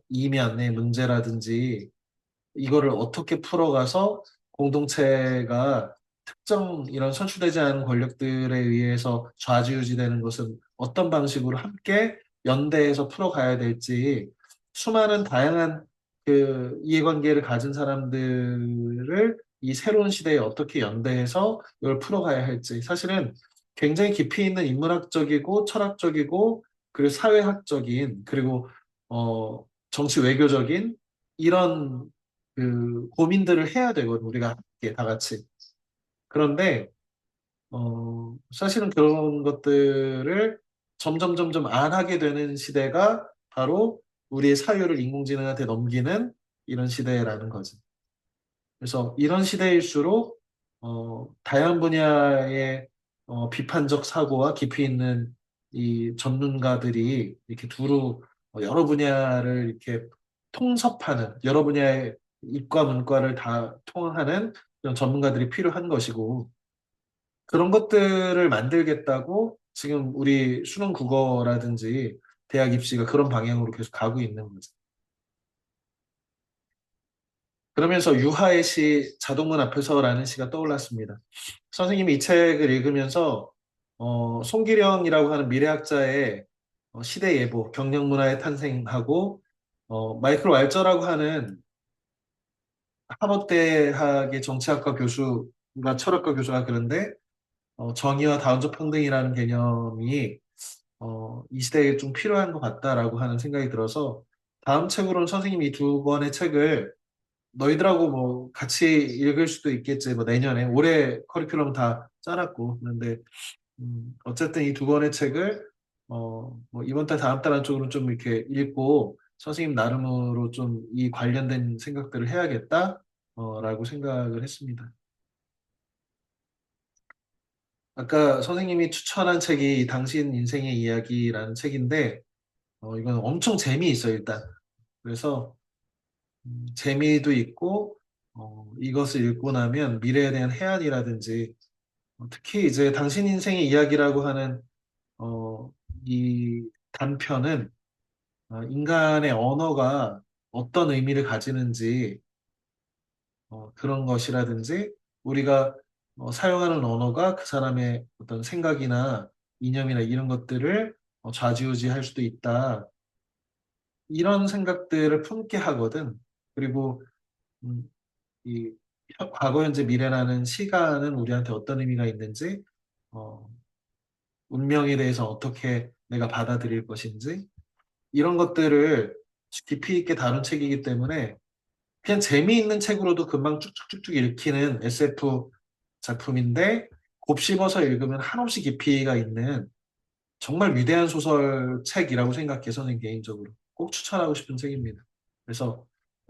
이면의 문제라든지 이거를 어떻게 풀어가서 공동체가 특정 이런 선출되지 않은 권력들에 의해서 좌지우지되는 것은 어떤 방식으로 함께 연대해서 풀어가야 될지 수많은 다양한 그 이해관계를 가진 사람들을 이 새로운 시대에 어떻게 연대해서 이걸 풀어가야 할지 사실은 굉장히 깊이 있는 인문학적이고 철학적이고 그리고 사회학적인 그리고 정치 외교적인 이런 그 고민들을 해야 되거든 우리가 함께 다 같이. 그런데 사실은 그런 것들을 점점 안 하게 되는 시대가 바로 우리의 사유를 인공지능한테 넘기는 이런 시대라는 거지. 그래서 이런 시대일수록 다양한 분야의 비판적 사고와 깊이 있는 이 전문가들이 이렇게 두루 여러 분야를 이렇게 통섭하는 여러 분야의 이과 문과를 다 통하는 그런 전문가들이 필요한 것이고 그런 것들을 만들겠다고 지금 우리 수능 국어라든지 대학 입시가 그런 방향으로 계속 가고 있는 거죠. 그러면서 유하의 시 자동문 앞에서라는 시가 떠올랐습니다. 선생님이 이 책을 읽으면서 송기령이라고 하는 미래학자의 시대 예보, 경영 문화의 탄생하고 마이클 왈저라고 하는 하버드 대학의 정치학과 교수가 철학과 교수가 그런데 정의와 다원적 평등이라는 개념이 이 시대에 좀 필요한 것 같다라고 하는 생각이 들어서 다음 책으로는 선생님이 두 권의 책을 너희들하고 뭐 같이 읽을 수도 있겠지. 뭐 내년에 올해 커리큘럼 다 짜놨고 그런데 어쨌든 이 두 권의 책을 뭐 이번 달 다음 달 안쪽으로 좀 이렇게 읽고 선생님 나름으로 좀 이 관련된 생각들을 해야겠다 라고 생각을 했습니다. 아까 선생님이 추천한 책이 당신 인생의 이야기라는 책인데 이건 엄청 재미있어요 일단. 그래서 재미도 있고 이것을 읽고 나면 미래에 대한 해안이라든지 특히 이제 당신 인생의 이야기라고 하는 어, 이 단편은 인간의 언어가 어떤 의미를 가지는지 그런 것이라든지 우리가 사용하는 언어가 그 사람의 어떤 생각이나 이념이나 이런 것들을 좌지우지할 수도 있다. 이런 생각들을 품게 하거든. 그리고 음, 이 과거, 현재, 미래라는 시간은 우리한테 어떤 의미가 있는지, 어, 운명에 대해서 어떻게 내가 받아들일 것인지, 이런 것들을 깊이 있게 다룬 책이기 때문에 그냥 재미있는 책으로도 금방 쭉쭉쭉쭉 읽히는 SF 작품인데 곱씹어서 읽으면 한없이 깊이가 있는 정말 위대한 소설책이라고 생각해 저는 개인적으로 꼭 추천하고 싶은 책입니다. 그래서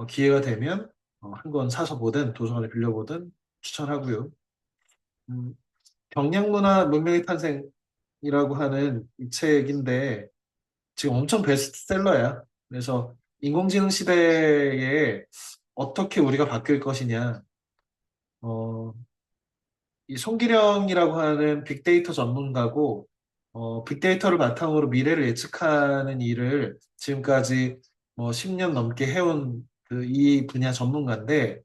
기회가 되면 한 권 사서 보든 도서관에 빌려보든 추천하고요. 음, 경량문화 문명의 탄생이라고 하는 이 책인데 지금 엄청 베스트셀러야. 그래서 인공지능 시대에 어떻게 우리가 바뀔 것이냐. 어, 이 송기령이라고 하는 빅데이터 전문가고, 빅데이터를 바탕으로 미래를 예측하는 일을 지금까지 뭐 10년 넘게 해온 그 이 분야 전문가인데,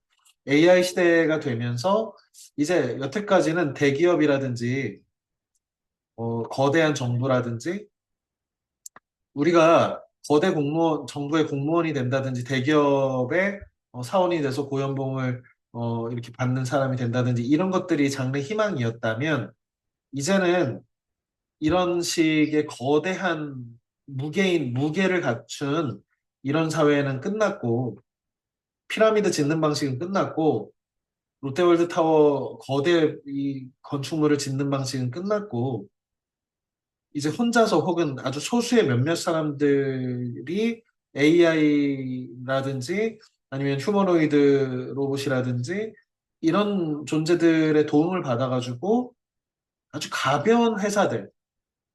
AI 시대가 되면서 이제 여태까지는 대기업이라든지, 거대한 정부라든지, 우리가 거대 공무원, 정부의 공무원이 된다든지 대기업의 사원이 돼서 고연봉을 이렇게 받는 사람이 된다든지 이런 것들이 장래 희망이었다면 이제는 이런 식의 거대한 무게를 갖춘 이런 사회는 끝났고 피라미드 짓는 방식은 끝났고 롯데월드 타워 거대 이 건축물을 짓는 방식은 끝났고 이제 혼자서 혹은 아주 소수의 몇몇 사람들이 AI라든지 아니면 휴머노이드 로봇이라든지 이런 존재들의 도움을 받아가지고 아주 가벼운 회사들,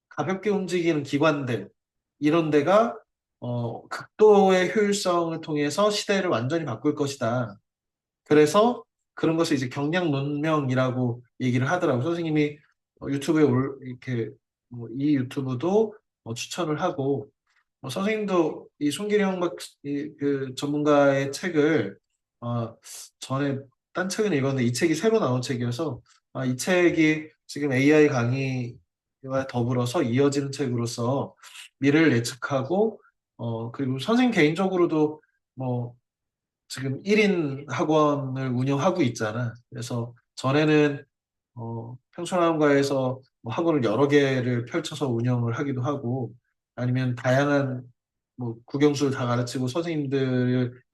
가볍게 움직이는 기관들, 이런 데가 극도의 효율성을 통해서 시대를 완전히 바꿀 것이다. 그래서 그런 것을 이제 경량 문명이라고 얘기를 하더라고요. 선생님이 유튜브에 이렇게 이 유튜브도 추천을 하고 선생님도 이 손기령 그 전문가의 책을 어, 전에 딴 책은 읽었는데 이 책이 새로 나온 책이어서 이 책이 지금 AI 강의와 더불어서 이어지는 책으로서 미래를 예측하고 그리고 선생님 개인적으로도 뭐 지금 1인 학원을 운영하고 있잖아. 그래서 전에는 평촌화원과에서 뭐 학원을 여러 개를 펼쳐서 운영을 하기도 하고 아니면 다양한 뭐 국영수를 다 가르치고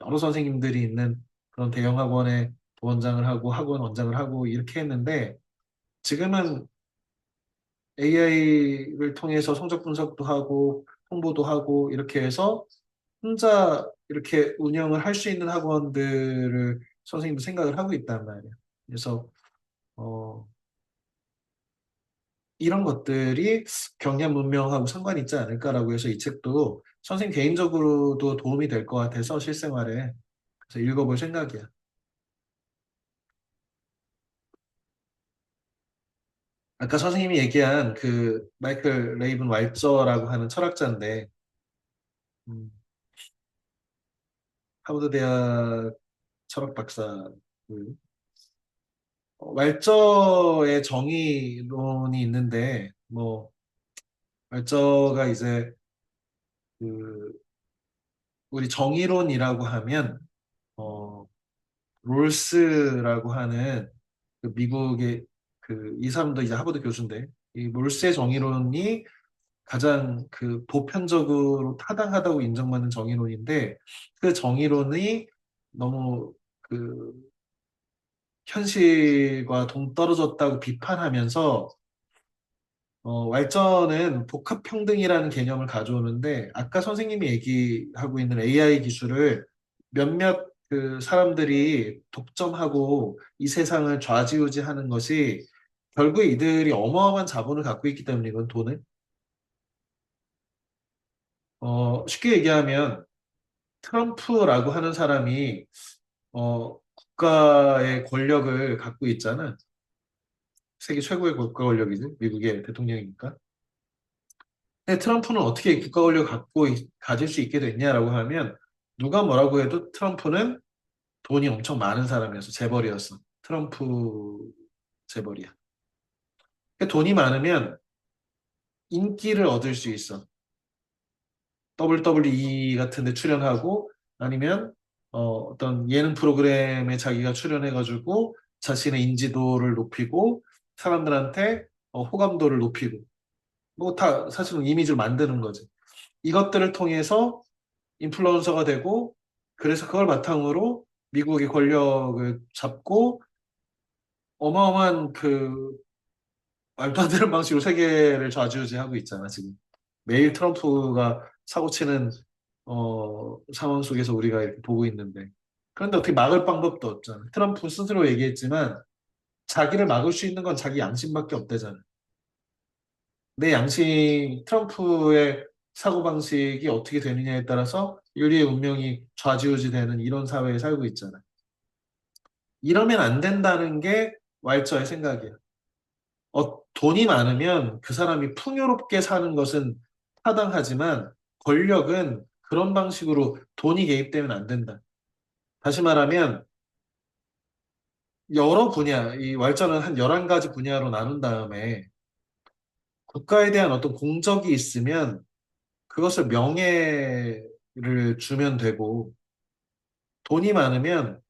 여러 선생님들이 있는 그런 대형 학원에 부원장을 하고 학원 원장을 하고 이렇게 했는데 지금은 AI를 통해서 성적 분석도 하고 홍보도 하고 이렇게 해서 혼자 이렇게 운영을 할 수 있는 학원들을 선생님도 생각을 하고 있단 말이에요. 그래서 어, 이런 것들이 경량 문명하고 상관이 있지 않을까라고 해서 이 책도 선생님 개인적으로도 도움이 될 것 같아서 실생활에 그래서 읽어볼 생각이야. 아까 선생님이 얘기한 그 마이클 레이븐 왈저라고 하는 철학자인데 음, 하버드 대학 철학 박사 왈저의 정의론이 있는데 뭐 왈저가 이제 그 우리 정의론이라고 하면 어 롤스라고 하는 그 미국의 그 이 사람도 이제 하버드 교수인데 이 롤스의 정의론이 가장 그 보편적으로 타당하다고 인정받는 정의론인데 그 정의론이 너무 그 현실과 동떨어졌다고 비판하면서 왈전은 복합평등이라는 개념을 가져오는데 아까 선생님이 얘기하고 있는 AI 기술을 몇몇 그 사람들이 독점하고 이 세상을 좌지우지하는 것이 결국 이들이 어마어마한 자본을 갖고 있기 때문이건 돈을 쉽게 얘기하면 트럼프라고 하는 사람이 국가의 권력을 갖고 있잖아. 세계 최고의 국가 권력이지 미국의 대통령이니까. 근데 트럼프는 어떻게 국가 권력을 가질 수 있게 됐냐라고 하면 누가 뭐라고 해도 트럼프는 돈이 엄청 많은 사람이어서 재벌이었어. 트럼프 재벌이야. 그러니까 돈이 많으면 인기를 얻을 수 있어. WWE 같은 데 출연하고 아니면 어떤 예능 프로그램에 자기가 출연해가지고 자신의 인지도를 높이고 사람들한테 호감도를 높이고 뭐 다 사실은 이미지를 만드는 거지. 이것들을 통해서 인플루언서가 되고 그래서 그걸 바탕으로 미국의 권력을 잡고 어마어마한 그 말도 안 되는 방식으로 세계를 좌지우지하고 있잖아, 지금. 매일 트럼프가 사고치는 상황 속에서 우리가 이렇게 보고 있는데. 그런데 어떻게 막을 방법도 없잖아. 트럼프 스스로 얘기했지만 자기를 막을 수 있는 건 자기 양심밖에 없대잖아. 내 양심, 트럼프의 사고방식이 어떻게 되느냐에 따라서 인류의 운명이 좌지우지되는 이런 사회에 살고 있잖아. 이러면 안 된다는 게 왈처의 생각이야. 돈이 많으면 그 사람이 풍요롭게 사는 것은 타당하지만 권력은 그런 방식으로 돈이 개입되면 안 된다. 다시 말하면 여러 분야, 이 왈자는 한 11가지 분야로 나눈 다음에 국가에 대한 어떤 공적이 있으면 그것을 명예를 주면 되고 돈이 많으면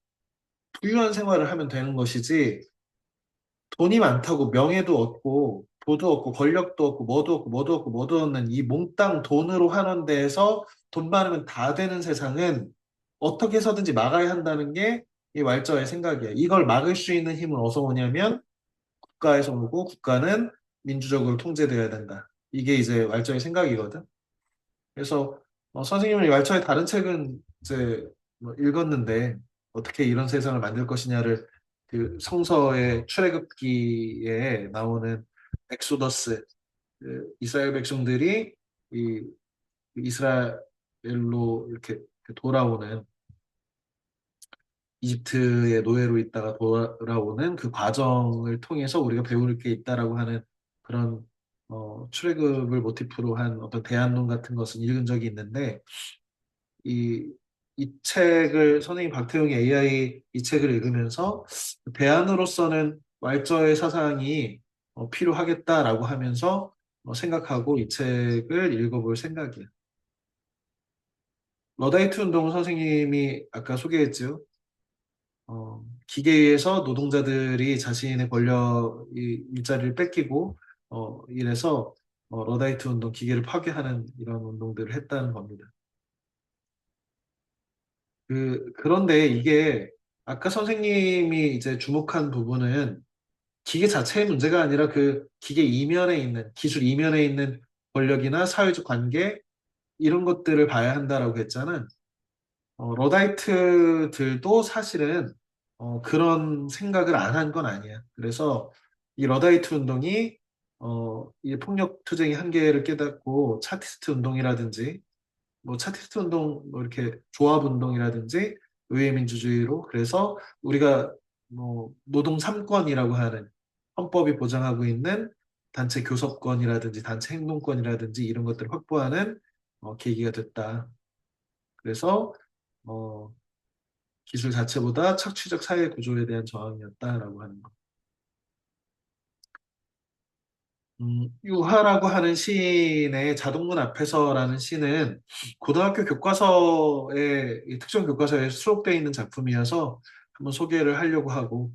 부유한 생활을 하면 되는 것이지 돈이 많다고 명예도 얻고 도도 얻고 권력도 얻고 뭐도 얻고 뭐도 얻고 뭐도 얻는 이 몽땅 돈으로 하는 데에서 돈 많으면 다 되는 세상은 어떻게 해서든지 막아야 한다는 게 이 왈저의 생각이야. 이걸 막을 수 있는 힘은 어디서 오냐면 국가에서 오고 국가는 민주적으로 통제되어야 된다. 이게 이제 왈저의 생각이거든. 그래서 선생님은 이 왈처의 다른 책은 이제 뭐 읽었는데 어떻게 이런 세상을 만들 것이냐를 그 성서의 출애굽기에 나오는 엑소더스 그 이스라엘 백성들이 이 이스라엘로 이렇게 돌아오는 이집트의 노예로 있다가 돌아오는 그 과정을 통해서 우리가 배울 게 있다라고 하는 그런 출애굽을 모티프로 한 어떤 대안론 같은 것은 읽은 적이 있는데 이 책을 선생님 박태웅의 AI 이 책을 읽으면서 대안으로서는 왈저의 사상이 필요하겠다라고 하면서 생각하고 이 책을 읽어볼 생각이에요. 러다이트 운동 선생님이 아까 소개했죠. 기계에 의해서 노동자들이 자신의 권력, 일자리를 뺏기고 이래서 러다이트 운동, 기계를 파괴하는 이런 운동들을 했다는 겁니다. 그런데 이게 아까 선생님이 이제 주목한 부분은 기계 자체의 문제가 아니라 그 기계 이면에 있는, 기술 이면에 있는 권력이나 사회적 관계, 이런 것들을 봐야 한다라고 했잖아. 러다이트들도 사실은 그런 생각을 안 한 건 아니야. 그래서 이 러다이트 운동이 이 폭력 투쟁의 한계를 깨닫고 차티스트 운동이라든지 뭐 차티스트 운동, 뭐 이렇게 조합 운동이라든지 의회민주주의로 그래서 우리가 뭐 노동 3권이라고 하는 헌법이 보장하고 있는 단체 교섭권이라든지 단체 행동권이라든지 이런 것들을 확보하는 계기가 됐다. 그래서 어, 기술 자체보다 착취적 사회 구조에 대한 저항이었다라고 하는 것. 유하라고 하는 시인의 자동문 앞에서라는 시는 고등학교 교과서에, 이 특정 교과서에 수록되어 있는 작품이어서 한번 소개를 하려고 하고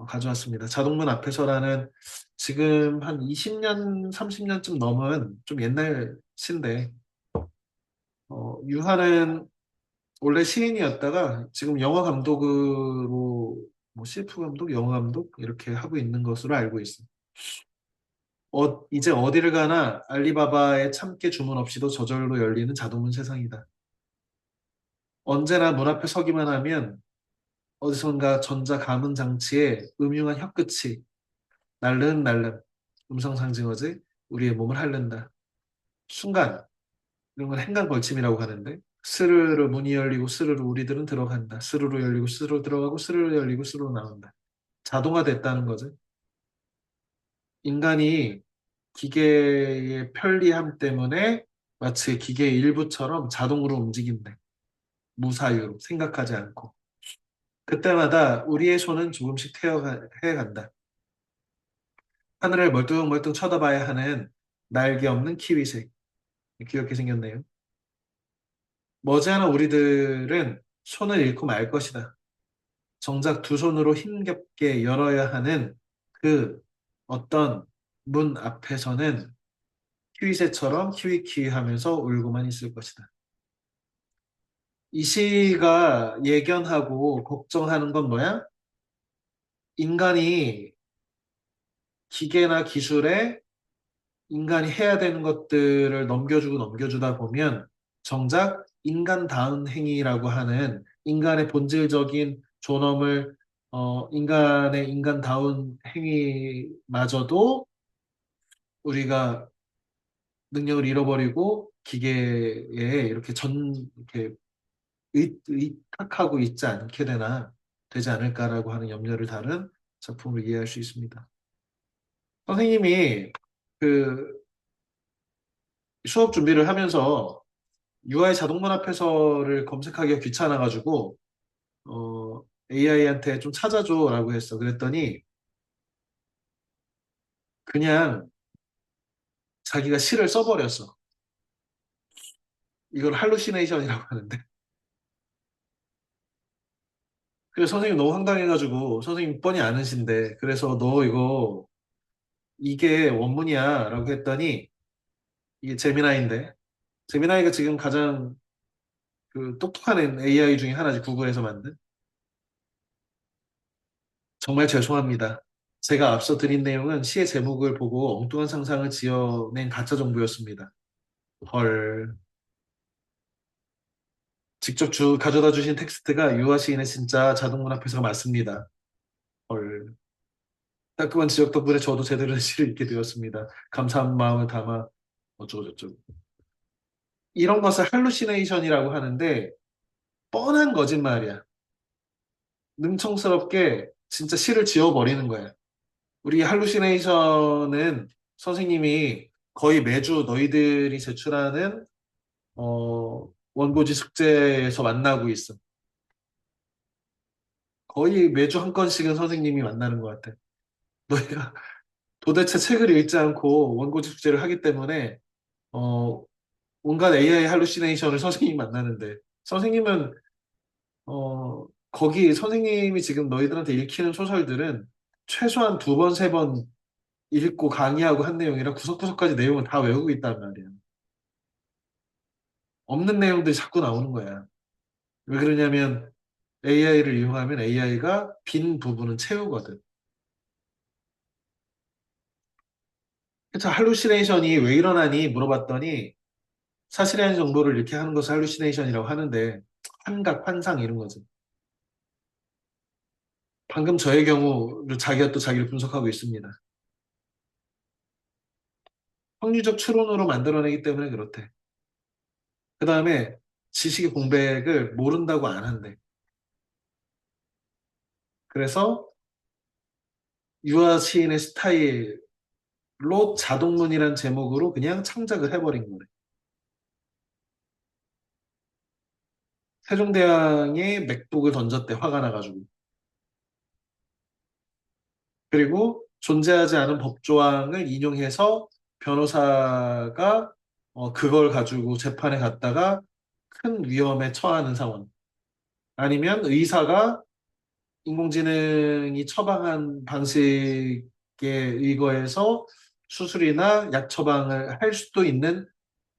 가져왔습니다. 자동문 앞에서라는 지금 한 20년, 30년쯤 넘은 좀 옛날 시인데, 유하는 원래 시인이었다가 지금 영화 감독으로 뭐 CF 감독, 영화 감독 이렇게 하고 있는 것으로 알고 있습니다. 이제 어디를 가나 알리바바의 참깨 주문 없이도 저절로 열리는 자동문 세상이다. 언제나 문 앞에 서기만 하면 어디선가 전자 감응 장치에 음흉한 혀끝이 날름날름 음성 상징어지 우리의 몸을 핥는다. 순간 이런 건 행간 벌침이라고 하는데 스르르 문이 열리고 스르르 우리들은 들어간다. 스르르 열리고 스르르 들어가고 스르르 열리고 스르르 나온다. 자동화됐다는 거죠. 인간이 기계의 편리함 때문에 마치 기계의 일부처럼 자동으로 움직인다. 무사유로 생각하지 않고. 그때마다 우리의 손은 조금씩 태워간다. 하늘을 멀뚱멀뚱 쳐다봐야 하는 날개 없는 키위색. 귀엽게 생겼네요. 머지않아 우리들은 손을 잃고 말 것이다. 정작 두 손으로 힘겹게 열어야 하는 그 어떤 문 앞에서는 키위새처럼 키위키위 하면서 울고만 있을 것이다. 이시가 예견하고 걱정하는 건 뭐야? 인간이 기계나 기술에 인간이 해야 되는 것들을 넘겨주고 넘겨주다 보면 정작 인간다운 행위라고 하는 인간의 본질적인 존엄을 인간의 인간다운 행위마저도 우리가 능력을 잃어버리고 기계에 이렇게 의탁하고 있지 않게 되지 않을까라고 하는 염려를 다룬 작품을 이해할 수 있습니다. 선생님이 그 수업 준비를 하면서 UI 자동문합해서를 검색하기가 귀찮아가지고 AI한테 좀 찾아줘라고 했어. 그랬더니 그냥 자기가 시를 써버렸어. 이걸 할루시네이션이라고 하는데. 그래서 선생님 너무 황당해가지고 선생님 뻔히 아는 시인데 그래서 너 이게 원문이야 라고 했더니 이게 제미나이인데 제미나이가 지금 가장 그 똑똑한 AI 중에 하나지 구글에서 만든. 정말 죄송합니다. 제가 앞서 드린 내용은 시의 제목을 보고 엉뚱한 상상을 지어낸 가짜 정보였습니다. 헐. 직접 가져다 주신 텍스트가 유아 시인의 진짜 자동문학회사가 맞습니다. 헐. 따끔한 지적 덕분에 저도 제대로 된 시를 읽게 되었습니다. 감사한 마음을 담아 어쩌고저쩌고. 이런 것을 할루시네이션이라고 하는데 뻔한 거짓말이야. 능청스럽게 진짜 시를 지어버리는 거야. 우리 할루시네이션은 선생님이 거의 매주 너희들이 제출하는 원고지 숙제에서 만나고 있어. 거의 매주 한 건씩은 선생님이 만나는 것 같아. 너희가 도대체 책을 읽지 않고 원고지 숙제를 하기 때문에 어, 온갖 AI 할루시네이션을 선생님이 만나는데 선생님은 거기 선생님이 지금 너희들한테 읽히는 소설들은 최소한 두 번, 세 번 읽고 강의하고 한 내용이라 구석구석까지 내용을 다 외우고 있단 말이야. 없는 내용들이 자꾸 나오는 거야. 왜 그러냐면 AI를 이용하면 AI가 빈 부분은 채우거든. 그래서 할루시네이션이 왜 일어나니 물어봤더니 사실에 아닌 정보를 이렇게 하는 것을 할루시네이션이라고 하는데 환각, 환상 이런 거지. 방금 저의 경우 자기가 또 자기를 분석하고 있습니다. 확률적 추론으로 만들어내기 때문에 그렇대. 그 다음에 지식의 공백을 모른다고 안 한대. 그래서 유아 시인의 스타일로 자동문이란 제목으로 그냥 창작을 해버린 거래. 세종대왕에 맥북을 던졌대, 화가 나가지고. 그리고 존재하지 않은 법조항을 인용해서 변호사가 그걸 가지고 재판에 갔다가 큰 위험에 처하는 상황. 아니면 의사가 인공지능이 처방한 방식에 의거해서 수술이나 약 처방을 할 수도 있는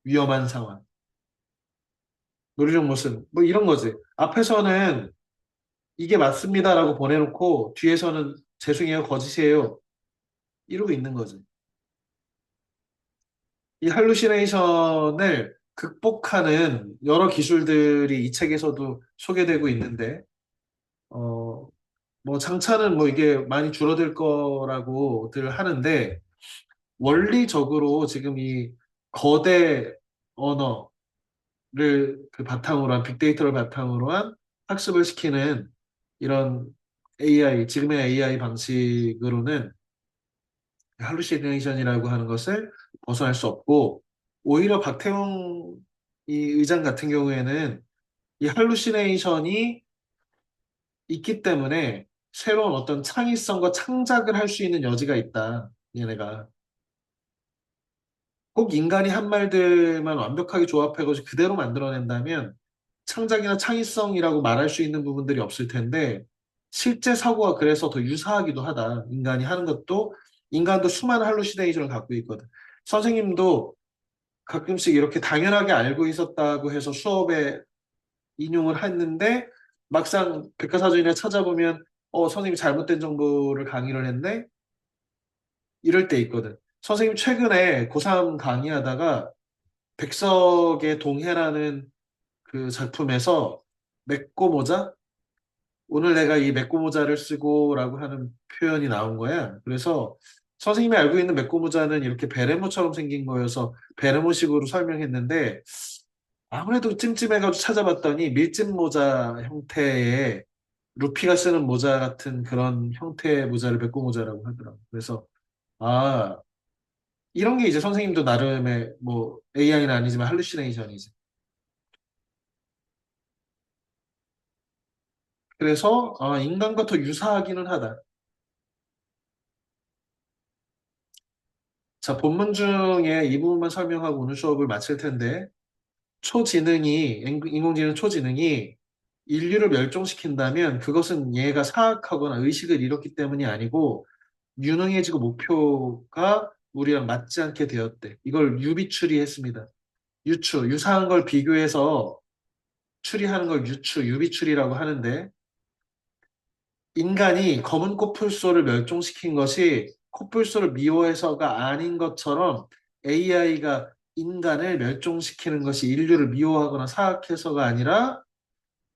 위험한 상황. 논리적 모순. 뭐 이런 거지. 앞에서는 이게 맞습니다라고 보내놓고 뒤에서는 죄송해요, 거짓이에요. 이러고 있는 거지. 이 할루시네이션을 극복하는 여러 기술들이 이 책에서도 소개되고 있는데, 어, 뭐 장차는 뭐 이게 많이 줄어들 거라고들 하는데, 원리적으로 지금 이 거대 언어를 그 바탕으로 한 빅데이터를 바탕으로 한 학습을 시키는 이런 AI, 지금의 AI 방식으로는 할루시네이션이라고 하는 것을 벗어날 수 없고, 오히려 박태웅 이 의장 같은 경우에는 이 할루시네이션이 있기 때문에 새로운 어떤 창의성과 창작을 할 수 있는 여지가 있다. 얘네가. 꼭 인간이 한 말들만 완벽하게 조합해가지고 그대로 만들어낸다면 창작이나 창의성이라고 말할 수 있는 부분들이 없을 텐데 실제 사고가 그래서 더 유사하기도 하다. 인간이 하는 것도 인간도 수많은 할루시네이션을 갖고 있거든. 선생님도 가끔씩 이렇게 당연하게 알고 있었다고 해서 수업에 인용을 했는데 막상 백과사전이나 찾아보면 선생님이 잘못된 정보를 강의를 했네? 이럴 때 있거든. 선생님 최근에 고3 강의하다가 백석의 동해라는 그 작품에서 메꼬모자? 오늘 내가 이 메꼬모자를 쓰고라고 하는 표현이 나온 거야. 그래서 선생님이 알고 있는 메꼬모자는 이렇게 베레모처럼 생긴 거여서 베레모식으로 설명했는데 아무래도 찜찜해가지고 찾아봤더니 밀짚 모자 형태의 루피가 쓰는 모자 같은 그런 형태의 모자를 메꼬모자라고 하더라고. 그래서 아 이런 게 이제 선생님도 나름의 뭐 AI는 아니지만 할루시네이션이지. 그래서 인간과 더 유사하기는 하다. 자, 본문 중에 이 부분만 설명하고 오늘 수업을 마칠 텐데, 인공지능 초지능이 인류를 멸종시킨다면 그것은 얘가 사악하거나 의식을 잃었기 때문이 아니고, 유능해지고 목표가 우리랑 맞지 않게 되었대. 이걸 유비추리했습니다. 유사한 걸 비교해서 추리하는 걸 유비추리라고 하는데, 인간이 검은 코뿔소를 멸종시킨 것이 코뿔소를 미워해서가 아닌 것처럼 AI가 인간을 멸종시키는 것이 인류를 미워하거나 사악해서가 아니라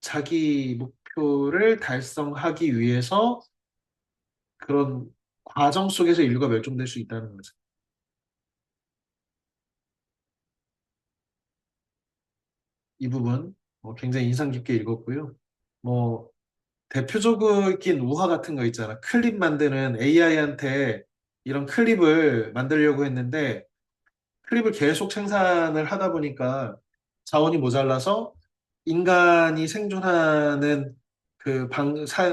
자기 목표를 달성하기 위해서 그런 과정 속에서 인류가 멸종될 수 있다는 거죠. 이 부분 굉장히 인상 깊게 읽었고요. 뭐 대표적인 우화 같은 거 있잖아. 클립 만드는 AI한테 이런 클립을 만들려고 했는데 클립을 계속 생산을 하다 보니까 자원이 모자라서 인간이 생존하는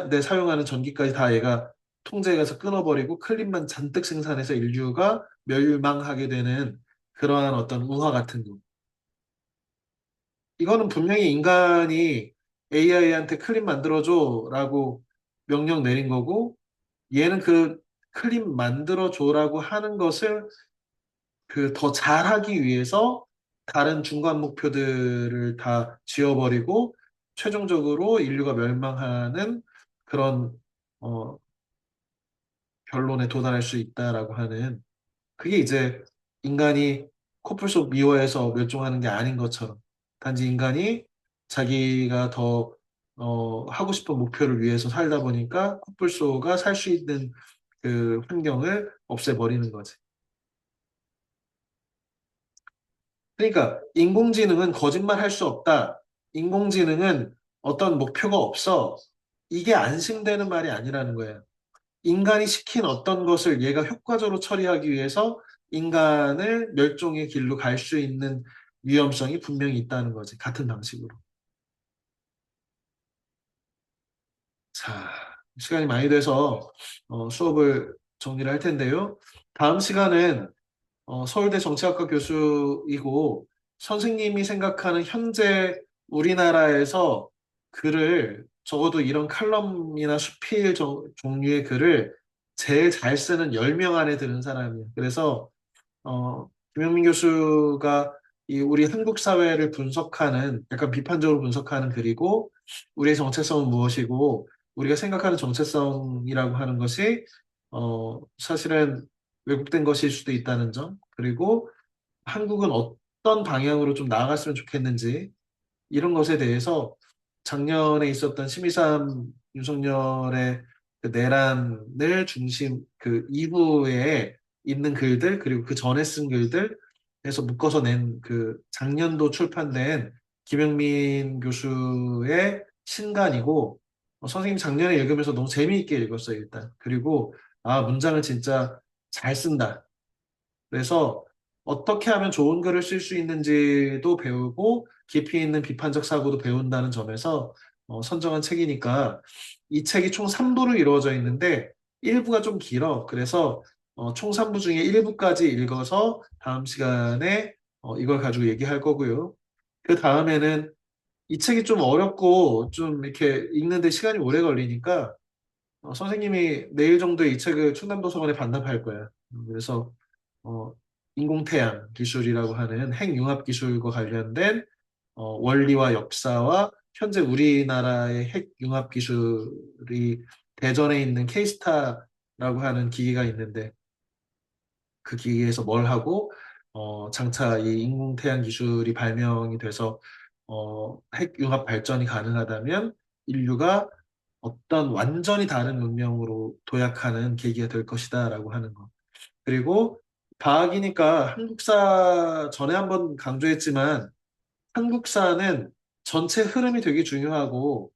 내 사용하는 전기까지 다 얘가 통제해서 끊어버리고 클립만 잔뜩 생산해서 인류가 멸망하게 되는 그러한 어떤 우화 같은 거. 이거는 분명히 인간이 AI한테 클립 만들어줘라고 명령 내린 거고 얘는 그 클립 만들어줘라고 하는 것을 더 잘하기 위해서 다른 중간 목표들을 다 지워버리고 최종적으로 인류가 멸망하는 그런 어, 결론에 도달할 수 있다라고 하는 그게 이제 인간이 코뿔소 미워해서 멸종하는 게 아닌 것처럼 단지 인간이 자기가 더 하고 싶은 목표를 위해서 살다 보니까 코뿔소가 살 수 있는 그 환경을 없애버리는 거지. 그러니까 인공지능은 거짓말 할 수 없다. 인공지능은 어떤 목표가 없어. 이게 안심되는 말이 아니라는 거예요. 인간이 시킨 어떤 것을 얘가 효과적으로 처리하기 위해서 인간을 멸종의 길로 갈 수 있는 위험성이 분명히 있다는 거지. 같은 방식으로. 자, 시간이 많이 돼서 수업을 정리를 할 텐데요. 다음 시간은 서울대 정치학과 교수이고 선생님이 생각하는 현재 우리나라에서 글을 적어도 이런 칼럼이나 수필 종류의 글을 제일 잘 쓰는 10명 안에 드는 사람이에요. 그래서 김영민 교수가 이 우리 한국 사회를 분석하는 약간 비판적으로 분석하는 글이고 우리의 정체성은 무엇이고 우리가 생각하는 정체성이라고 하는 것이 사실은 왜곡된 것일 수도 있다는 점 그리고 한국은 어떤 방향으로 좀 나아갔으면 좋겠는지 이런 것에 대해서 작년에 있었던 심의삼 윤석열의 그 내란을 중심 그 이후에 있는 글들 그리고 그 전에 쓴 글들에서 묶어서 낸 그 작년도 출판된 김영민 교수의 신간이고 선생님 작년에 읽으면서 너무 재미있게 읽었어요 일단 그리고 아 문장을 진짜 잘 쓴다 그래서 어떻게 하면 좋은 글을 쓸 수 있는지도 배우고 깊이 있는 비판적 사고도 배운다는 점에서 선정한 책이니까 이 책이 총 3부로 이루어져 있는데 1부가 좀 길어. 그래서 총 3부 중에 1부까지 읽어서 다음 시간에 이걸 가지고 얘기할 거고요. 그 다음에는 이 책이 좀 어렵고 좀 이렇게 읽는데 시간이 오래 걸리니까 선생님이 내일 정도에 이 책을 충남도서관에 반납할 거야. 그래서 어, 인공태양 기술이라고 하는 핵융합 기술과 관련된 원리와 역사와 현재 우리나라의 핵 융합 기술이 대전에 있는 K스타라고 하는 기기가 있는데 그 기기에서 뭘 하고 장차 이 인공태양 기술이 발명이 돼서 핵 융합 발전이 가능하다면 인류가 어떤 완전히 다른 문명으로 도약하는 계기가 될 것이다라고 하는 거. 그리고 과학이니까 한국사 전에 한번 강조했지만 한국사는 전체 흐름이 되게 중요하고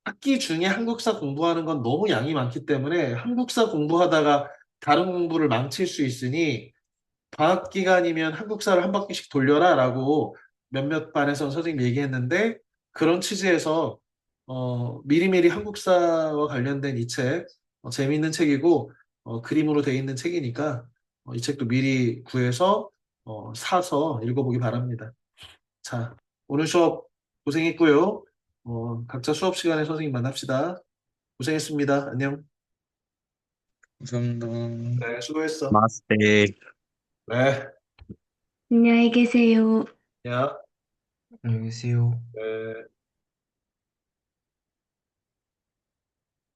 학기 중에 한국사 공부하는 건 너무 양이 많기 때문에 한국사 공부하다가 다른 공부를 망칠 수 있으니 방학 기간이면 한국사를 한 바퀴씩 돌려라라고 몇몇 반에서 선생님 얘기했는데 그런 취지에서 미리미리 한국사와 관련된 이 책, 재미있는 책이고 그림으로 돼 있는 책이니까 이 책도 미리 구해서 사서 읽어보기 바랍니다. 자, 오늘 수업 고생했고요. 각자 수업 시간에 선생님 만납시다. 고생했습니다. 안녕. 감사합니다. 네, 수고했어. 마스테. 네, 안녕히 계세요. 야, 안녕히 계세요. 네.